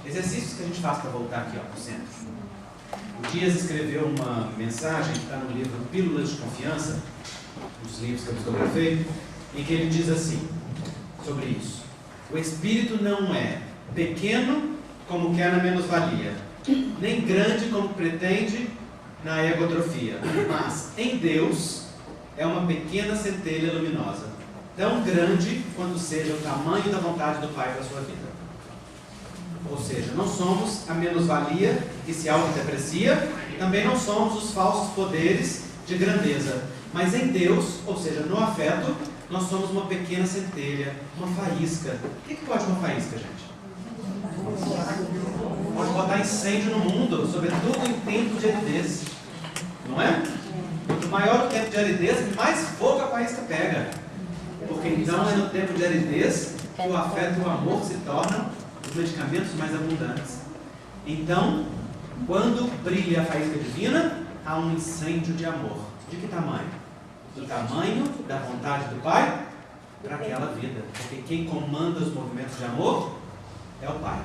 Exercícios que a gente faz para voltar aqui para o centro. O Dias escreveu uma mensagem que está no livro Pílulas de Confiança, um dos livros que eu psicografei, em que ele diz assim, sobre isso: o espírito não é pequeno como quer na menos-valia, nem grande como pretende na egotrofia, mas em Deus é uma pequena centelha luminosa, tão grande quanto seja o tamanho da vontade do Pai para a sua vida. Ou seja, não somos a menos-valia que se autodeprecia e também não somos os falsos poderes de grandeza. Mas em Deus, ou seja, no afeto, nós somos uma pequena centelha, uma faísca. O que pode uma faísca, gente? Pode botar incêndio no mundo, sobretudo em tempo de aridez. Não é? Quanto maior o tempo de aridez, mais fogo a faísca pega. Porque então é no tempo de aridez que o afeto e o amor se tornam os medicamentos mais abundantes. Então, quando brilha a faísca divina, há um incêndio de amor. De que tamanho? Do tamanho da vontade do Pai para aquela vida. Porque quem comanda os movimentos de amor é o Pai.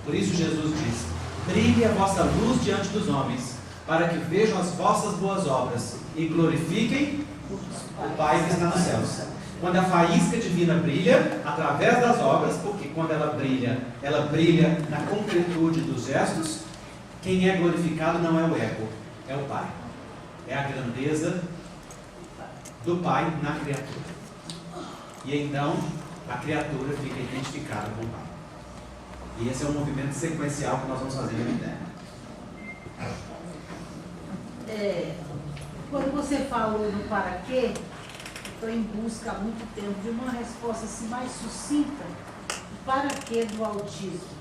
Por isso Jesus diz: brilhe a vossa luz diante dos homens, para que vejam as vossas boas obras e glorifiquem o Pai que está nos céus. Quando a faísca divina brilha através das obras, porque quando ela brilha na concretude dos gestos, quem é glorificado não é o ego, é o Pai. É a grandeza do Pai na criatura. E então a criatura fica identificada com o Pai. E esse é o movimento sequencial que nós vamos fazer na interna. Quando você falou no para quê, estou em busca há muito tempo de uma resposta assim, mais sucinta. Para quê do autismo?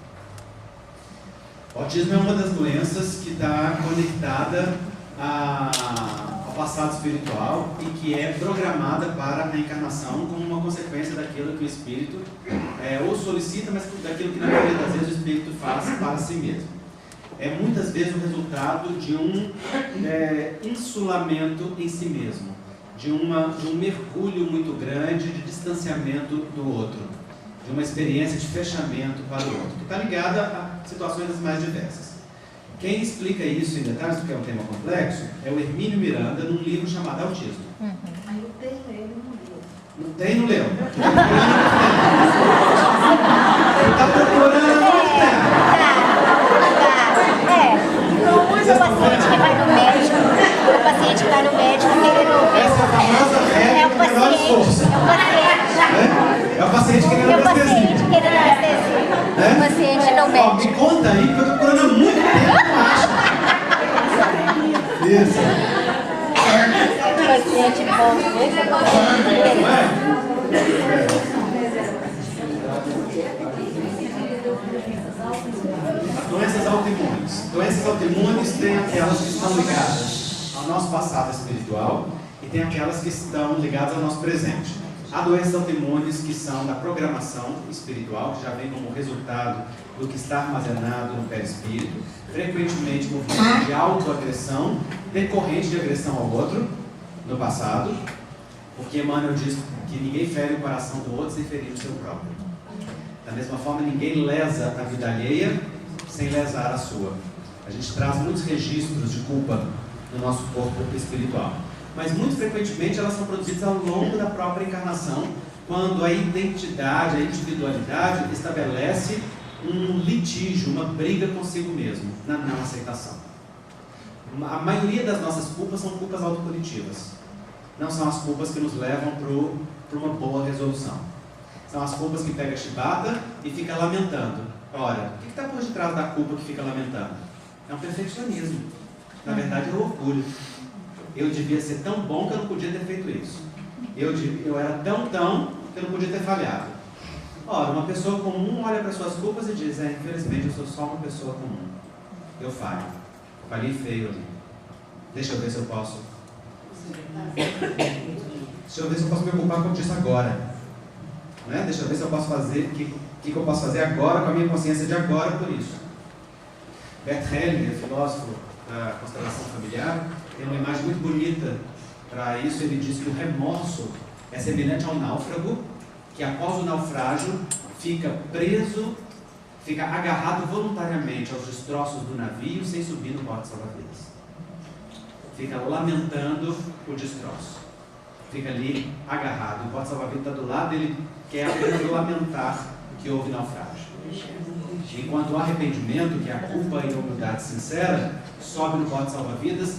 O autismo é uma das doenças que está conectada ao passado espiritual e que é programada para a reencarnação como uma consequência daquilo que o espírito ou solicita, mas daquilo que na maioria das vezes o espírito faz para si mesmo. É muitas vezes o resultado de um insulamento em si mesmo, de um mergulho muito grande de distanciamento do outro, de uma experiência de fechamento para o outro, que está ligada a situações das mais diversas. Quem explica isso em detalhes, porque é um tema complexo, é o Hermínio Miranda, num livro chamado Autismo. Aí eu tenho ele no livro. Não tem, não leu? Está procurando, não tem. O paciente que vai no médico, ele não... Essa famosa regra do menor esforço. É o paciente querendo anestesia. O paciente não Ó, médico. me conta aí, que eu estou procurando há muito tempo, eu acho. Isso. O paciente bom. Não é? Doenças autoimunes. Doenças autoimunes tem aquelas que estão ligadas ao nosso passado espiritual e tem aquelas que estão ligadas ao nosso presente. Há doenças autoimunes que são da programação espiritual, que já vem como resultado do que está armazenado no perispírito, frequentemente movimento de autoagressão, decorrente de agressão ao outro no passado, porque Emmanuel diz que ninguém fere o coração do outro sem ferir o seu próprio. Da mesma forma, ninguém lesa a vida alheia sem lesar a sua. A gente traz muitos registros de culpa no nosso corpo espiritual. Mas muito frequentemente elas são produzidas ao longo da própria encarnação, quando a identidade, a individualidade estabelece um litígio, uma briga consigo mesmo, na não aceitação. A maioria das nossas culpas são culpas autopunitivas. Não são as culpas que nos levam para uma boa resolução. São as culpas que pega a chibata e fica lamentando. Ora, o que está por detrás da culpa que fica lamentando? É um perfeccionismo. Na verdade, é o orgulho. Eu devia ser tão bom que eu não podia ter feito isso. Eu era tão que eu não podia ter falhado. Ora, uma pessoa comum olha para suas culpas e diz: infelizmente eu sou só uma pessoa comum. Eu falho. Falhei feio ali. Deixa eu ver se eu posso. Deixa eu ver se eu posso me ocupar com isso agora. Né? Deixa eu ver se eu posso fazer o que eu posso fazer agora com a minha consciência de agora por isso. Bert Hellinger, filósofo da constelação familiar, tem uma imagem muito bonita para isso. Ele diz que o remorso é semelhante a um náufrago que após o naufrágio fica preso, fica agarrado voluntariamente aos destroços do navio sem subir no bote salva-vidas. Fica lamentando o destroço. Fica ali agarrado. O bote salva-vidas está do lado, ele quer apenas lamentar que houve naufrágio. Enquanto o arrependimento, que é a culpa e a humildade sincera, sobe no bote salva-vidas,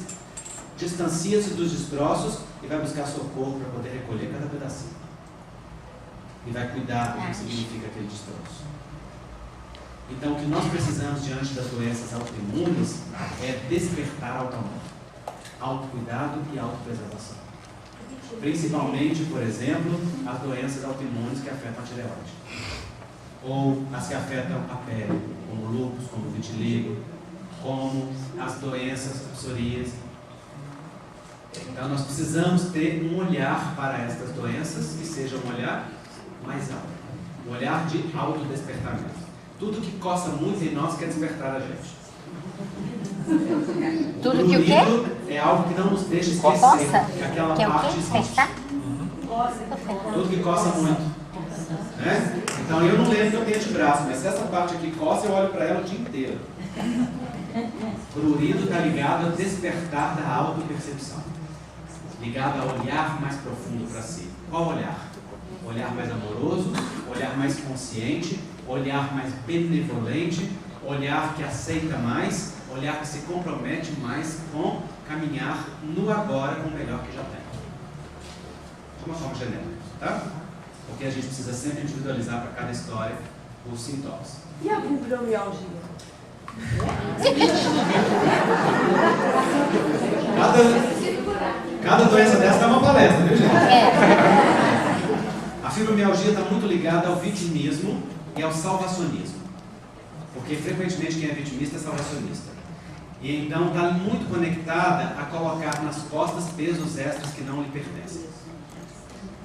distancia-se dos destroços e vai buscar socorro para poder recolher cada pedacinho. E vai cuidar do que significa aquele destroço. Então, o que nós precisamos diante das doenças autoimunes é despertar auto-amor, autocuidado e autopreservação. Principalmente, por exemplo, as doenças autoimunes que afetam a tireoide. Ou as que afetam a pele, como o lúpus, como o vitiligo, como as doenças psoríase. Então, nós precisamos ter um olhar para estas doenças que seja um olhar mais alto, um olhar de autodespertamento. Tudo que coça muito em nós quer despertar a gente. Tudo que o quê? É algo que não nos deixa esquecer Coça? que aquela Que é o parte quê? existe. Despertar? Tudo que coça muito. Né? Então eu não lembro que eu tenho de braço, mas se essa parte aqui coça, eu olho para ela o dia inteiro. Prurido está ligado ao despertar da autopercepção, ligado a olhar mais profundo para si. Qual olhar? Olhar mais amoroso, olhar mais consciente, olhar mais benevolente, olhar que aceita mais, olhar que se compromete mais com caminhar no agora com o melhor que já tem. De uma forma genérica, tá? Porque a gente precisa sempre individualizar para cada história os sintomas. E a fibromialgia? Cada doença dessa dá uma palestra, viu, gente? A fibromialgia está muito ligada ao vitimismo e ao salvacionismo. Porque frequentemente quem é vitimista é salvacionista. E então está muito conectada a colocar nas costas pesos extras que não lhe pertencem.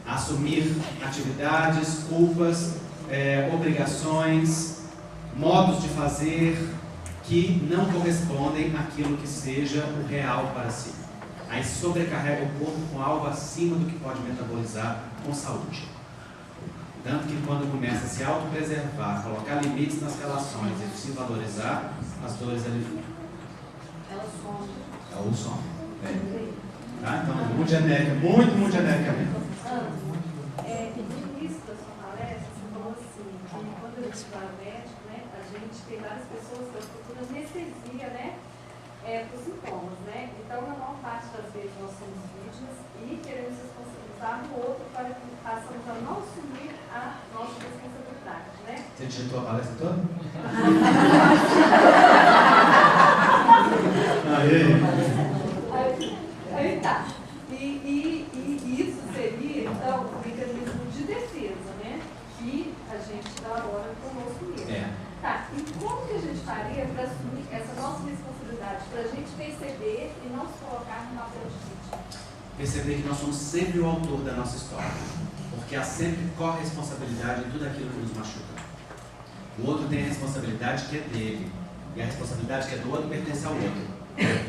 A assumir atividades, culpas, obrigações, modos de fazer que não correspondem àquilo que seja o real para si. Aí sobrecarrega o corpo com algo acima do que pode metabolizar com saúde. Tanto que quando começa a se autopreservar, colocar limites nas relações e se valorizar, as dores aliviam. É o som. Tá? Então, muito genérica, muito genérica mesmo. No início da sua palestra, você falou assim, que quando eu fui para o médico, né, a gente tem várias pessoas que procuram anestesia, né, para os sintomas, né? Então, na maior parte das vezes nós somos vítimas e queremos responsabilizar o outro para que passamos a não assumir a nossa responsabilidade, né? Você digitou a palestra toda? Aí tá. E isso seria, então, um mecanismo de defesa, né? Que a gente elabora conosco mesmo. Tá, e como que a gente faria para assumir essa nossa responsabilidade? Para a gente perceber e não se colocar no papel de vítima? Perceber que nós somos sempre o autor da nossa história. Porque há sempre corresponsabilidade em tudo aquilo que nos machuca. O outro tem a responsabilidade que é dele. E a responsabilidade que é do outro pertence ao outro.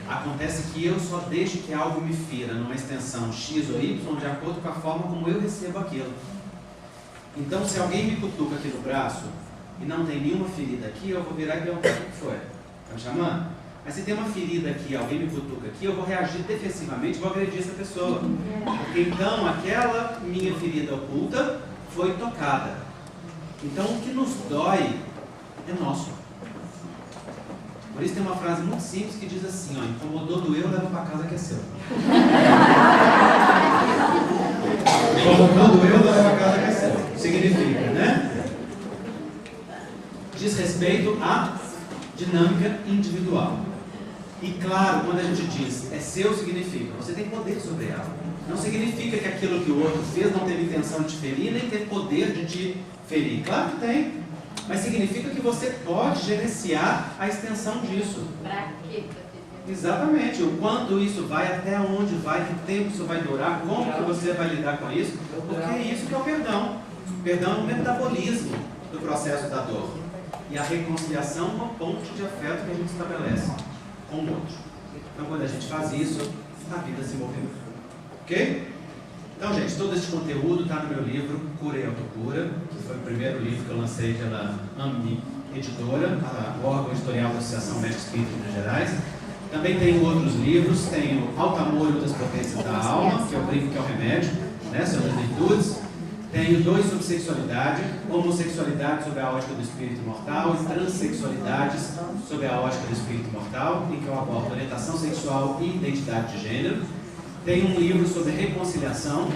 Acontece que eu só deixo que algo me fira numa extensão X ou Y de acordo com a forma como eu recebo aquilo. Então, se alguém me cutuca aqui no braço e não tem nenhuma ferida aqui, eu vou virar e perguntar o que foi. Tá me chamando? Mas se tem uma ferida aqui, alguém me cutuca aqui, eu vou reagir defensivamente, vou agredir essa pessoa. Porque então aquela minha ferida oculta foi tocada. Então o que nos dói é nosso. Por isso tem uma frase muito simples que diz assim, ó, incomodou, doeu, leva para casa que é seu. Incomodou, doeu, leva para casa que é seu. Significa, né? Diz respeito à dinâmica individual. E claro, quando a gente diz é seu, significa você tem poder sobre ela. Não significa que aquilo que o outro fez não teve intenção de te ferir, nem teve poder de te ferir. Claro que tem. Mas significa que você pode gerenciar a extensão disso. Pra quê? Exatamente. O quanto isso vai, até onde vai, que tempo isso vai durar, como que você vai lidar com isso. Porque é isso que é o perdão. O perdão é o metabolismo do processo da dor. E a reconciliação é uma ponte de afeto que a gente estabelece com o outro. Então, quando a gente faz isso, a vida se movimenta. Ok? Então, gente, todo esse conteúdo está no meu livro Cura e Autocura, que foi o primeiro livro que eu lancei pela AMNI Editora, o órgão editorial da Associação Médica Espírita de Minas Gerais. Também tenho outros livros, tenho Alto Amor e Outras Potências da Alma, que eu brinco que é o remédio, né, sobre as virtudes. Tenho 2 sobre sexualidade, homossexualidade sobre a ótica do espírito imortal e transexualidades sobre a ótica do espírito imortal, em que eu abordo orientação sexual e identidade de gênero. Tenho um livro sobre reconciliação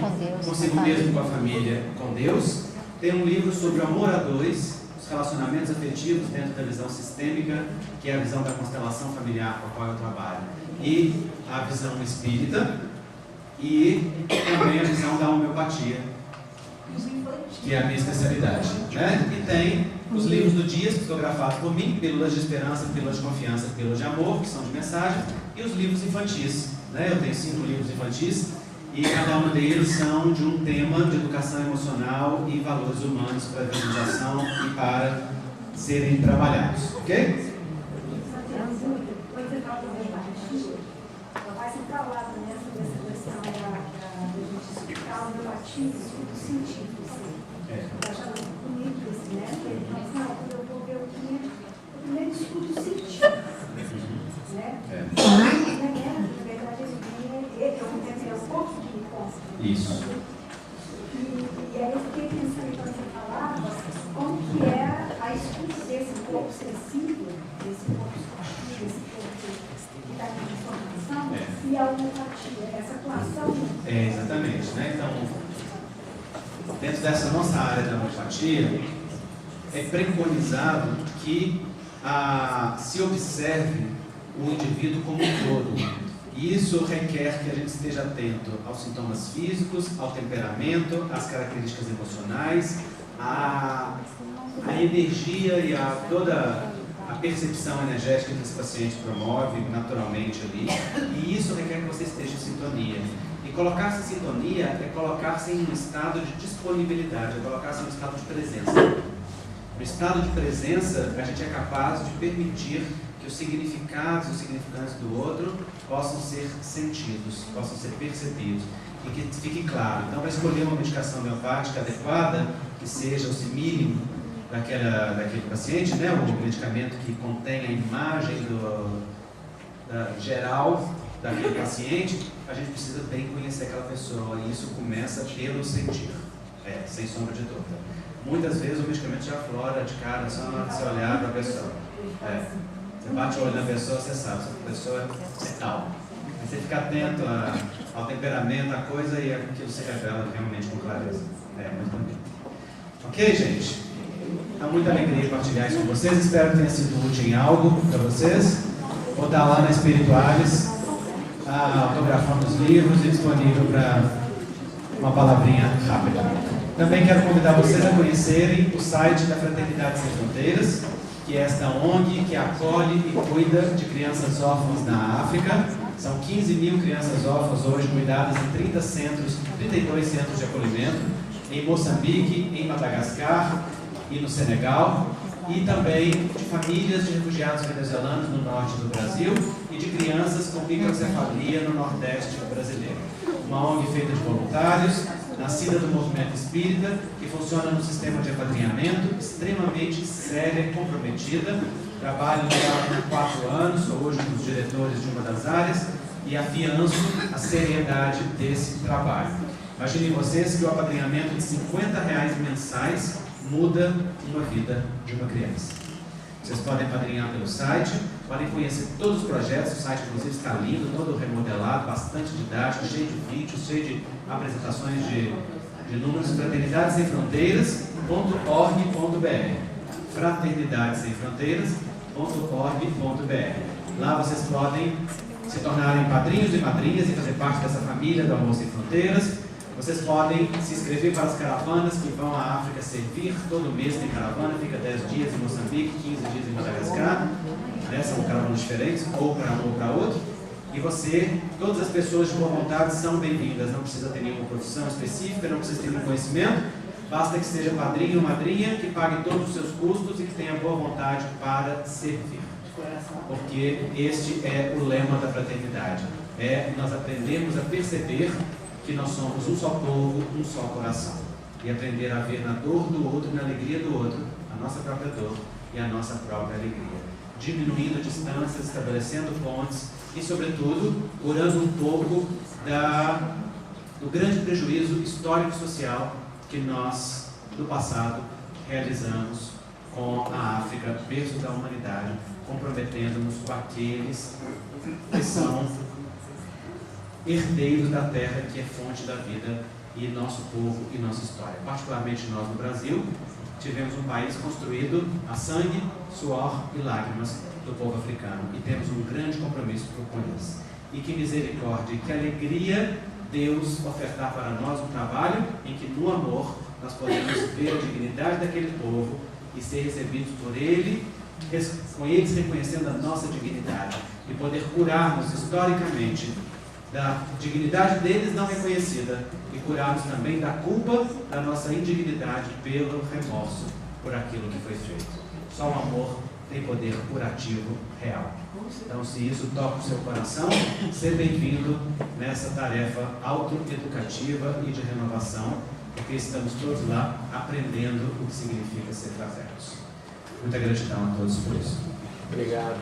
consigo mesmo, com a família, com Deus. Tenho um livro sobre o amor a dois, os relacionamentos afetivos dentro da visão sistêmica, que é a visão da constelação familiar com a qual eu trabalho, e a visão espírita, e também a visão da homeopatia, que é a minha especialidade, né? E tem os livros do Dias, psicografados por mim, Pílulas de Esperança, Pílulas de Confiança, Pílulas de Amor, que são de mensagem, e os livros infantis, né? Eu tenho 5 livros infantis, e cada um deles são de um tema de educação emocional e valores humanos para a evangelização e para serem trabalhados, ok? Você fala também vai se falar nessa questão da gente explicar o meu ativo, estudo científico. Está chamando comigo isso, né? Ele fala assim, quando eu vou ver o primeiro estudo científico, né? Na guerra, na verdade, ele é o ponto de encontro. Isso. E aí eu fiquei pensando quando você falava, como que é a escuta desse corpo sensível, desse corpo sutil, desse corpo que está com informação, e a homeopatia, essa atuação. Exatamente, né? Então, dentro dessa nossa área da homeopatia, é preconizado que se observe o indivíduo como um todo. E isso requer que a gente esteja atento aos sintomas físicos, ao temperamento, às características emocionais, à energia e a toda a percepção energética que esse paciente promove naturalmente ali, e isso requer que você esteja em sintonia. E colocar-se em sintonia é colocar-se em um estado de disponibilidade, é colocar-se em um estado de presença. No estado de presença, a gente é capaz de permitir que os significados e os significantes do outro possam ser sentidos, possam ser percebidos e que fique claro. Então, para escolher uma medicação homeopática adequada, que seja o simílimo daquele paciente, né, o medicamento que contém a imagem geral daquele paciente, a gente precisa bem conhecer aquela pessoa, e isso começa pelo sentir, sem sombra de dúvida. Muitas vezes o medicamento já aflora de cara, só na hora de você olhar para a pessoa. Você bate o olho na pessoa, você sabe, essa pessoa é tal. Mas você fica atento ao temperamento, à coisa, e aquilo se revela realmente com clareza. Muito bonito. Ok, gente? Há muita alegria partilhar isso com vocês. Espero que tenha sido útil em algo para vocês. Vou estar lá na Espirituales, autografando os livros e disponível para uma palavrinha rápida. Também quero convidar vocês a conhecerem o site da Fraternidade Sem Fronteiras, que é esta ONG que acolhe e cuida de crianças órfãs na África. São 15 mil crianças órfãs hoje cuidadas em 32 centros de acolhimento, em Moçambique, em Madagascar e no Senegal, e também de famílias de refugiados venezuelanos no norte do Brasil e de crianças com microcefalia no nordeste brasileiro. Uma ONG feita de voluntários, nascida do movimento espírita, que funciona no sistema de apadrinhamento, extremamente séria e comprometida. Trabalho há 4 anos, sou hoje um dos diretores de uma das áreas e afianço a seriedade desse trabalho. Imaginem vocês que o apadrinhamento de R$50 mensais muda uma vida de uma criança. Vocês podem apadrinhar pelo site, podem conhecer todos os projetos. O site, inclusive, está lindo, todo remodelado, bastante didático, cheio de vídeos, cheio de apresentações de números. Fraternidades Sem Fronteiras.org.br Fraternidades Sem Fronteiras.org.br. Lá vocês podem se tornarem padrinhos e madrinhas e fazer parte dessa família do Amor Sem Fronteiras. Vocês podem se inscrever para as caravanas que vão à África servir. Todo mês tem caravana, fica 10 dias em Moçambique, 15 dias em Madagascar. São caravanas diferentes, ou para um ou para outro. E todas as pessoas de boa vontade são bem-vindas. Não precisa ter nenhuma profissão específica, não precisa ter nenhum conhecimento. Basta que seja padrinho ou madrinha, que pague todos os seus custos e que tenha boa vontade para servir. Porque este é o lema da fraternidade. Nós aprendemos a perceber que nós somos um só povo, um só coração. E aprender a ver na dor do outro e na alegria do outro, a nossa própria dor e a nossa própria alegria. Diminuindo distâncias, estabelecendo pontes e, sobretudo, curando um pouco do grande prejuízo histórico e social que nós, do passado, realizamos com a África, berço da humanidade, comprometendo-nos com aqueles que são herdeiros da terra, que é fonte da vida, e nosso povo e nossa história. Particularmente nós no Brasil, tivemos um país construído a sangue, suor e lágrimas do povo africano, e temos um grande compromisso com eles. E que misericórdia e que alegria Deus ofertar para nós um trabalho em que no amor nós podemos ver a dignidade daquele povo e ser recebidos por Ele, com eles reconhecendo a nossa dignidade, e poder curar-nos historicamente da dignidade deles não reconhecida e curar-nos também da culpa da nossa indignidade pelo remorso por aquilo que foi feito. Só o amor tem poder curativo real. Então, se isso toca o seu coração, seja bem-vindo nessa tarefa autoeducativa e de renovação, porque estamos todos lá aprendendo o que significa ser fraternos. Muita gratidão a todos por isso. Obrigado.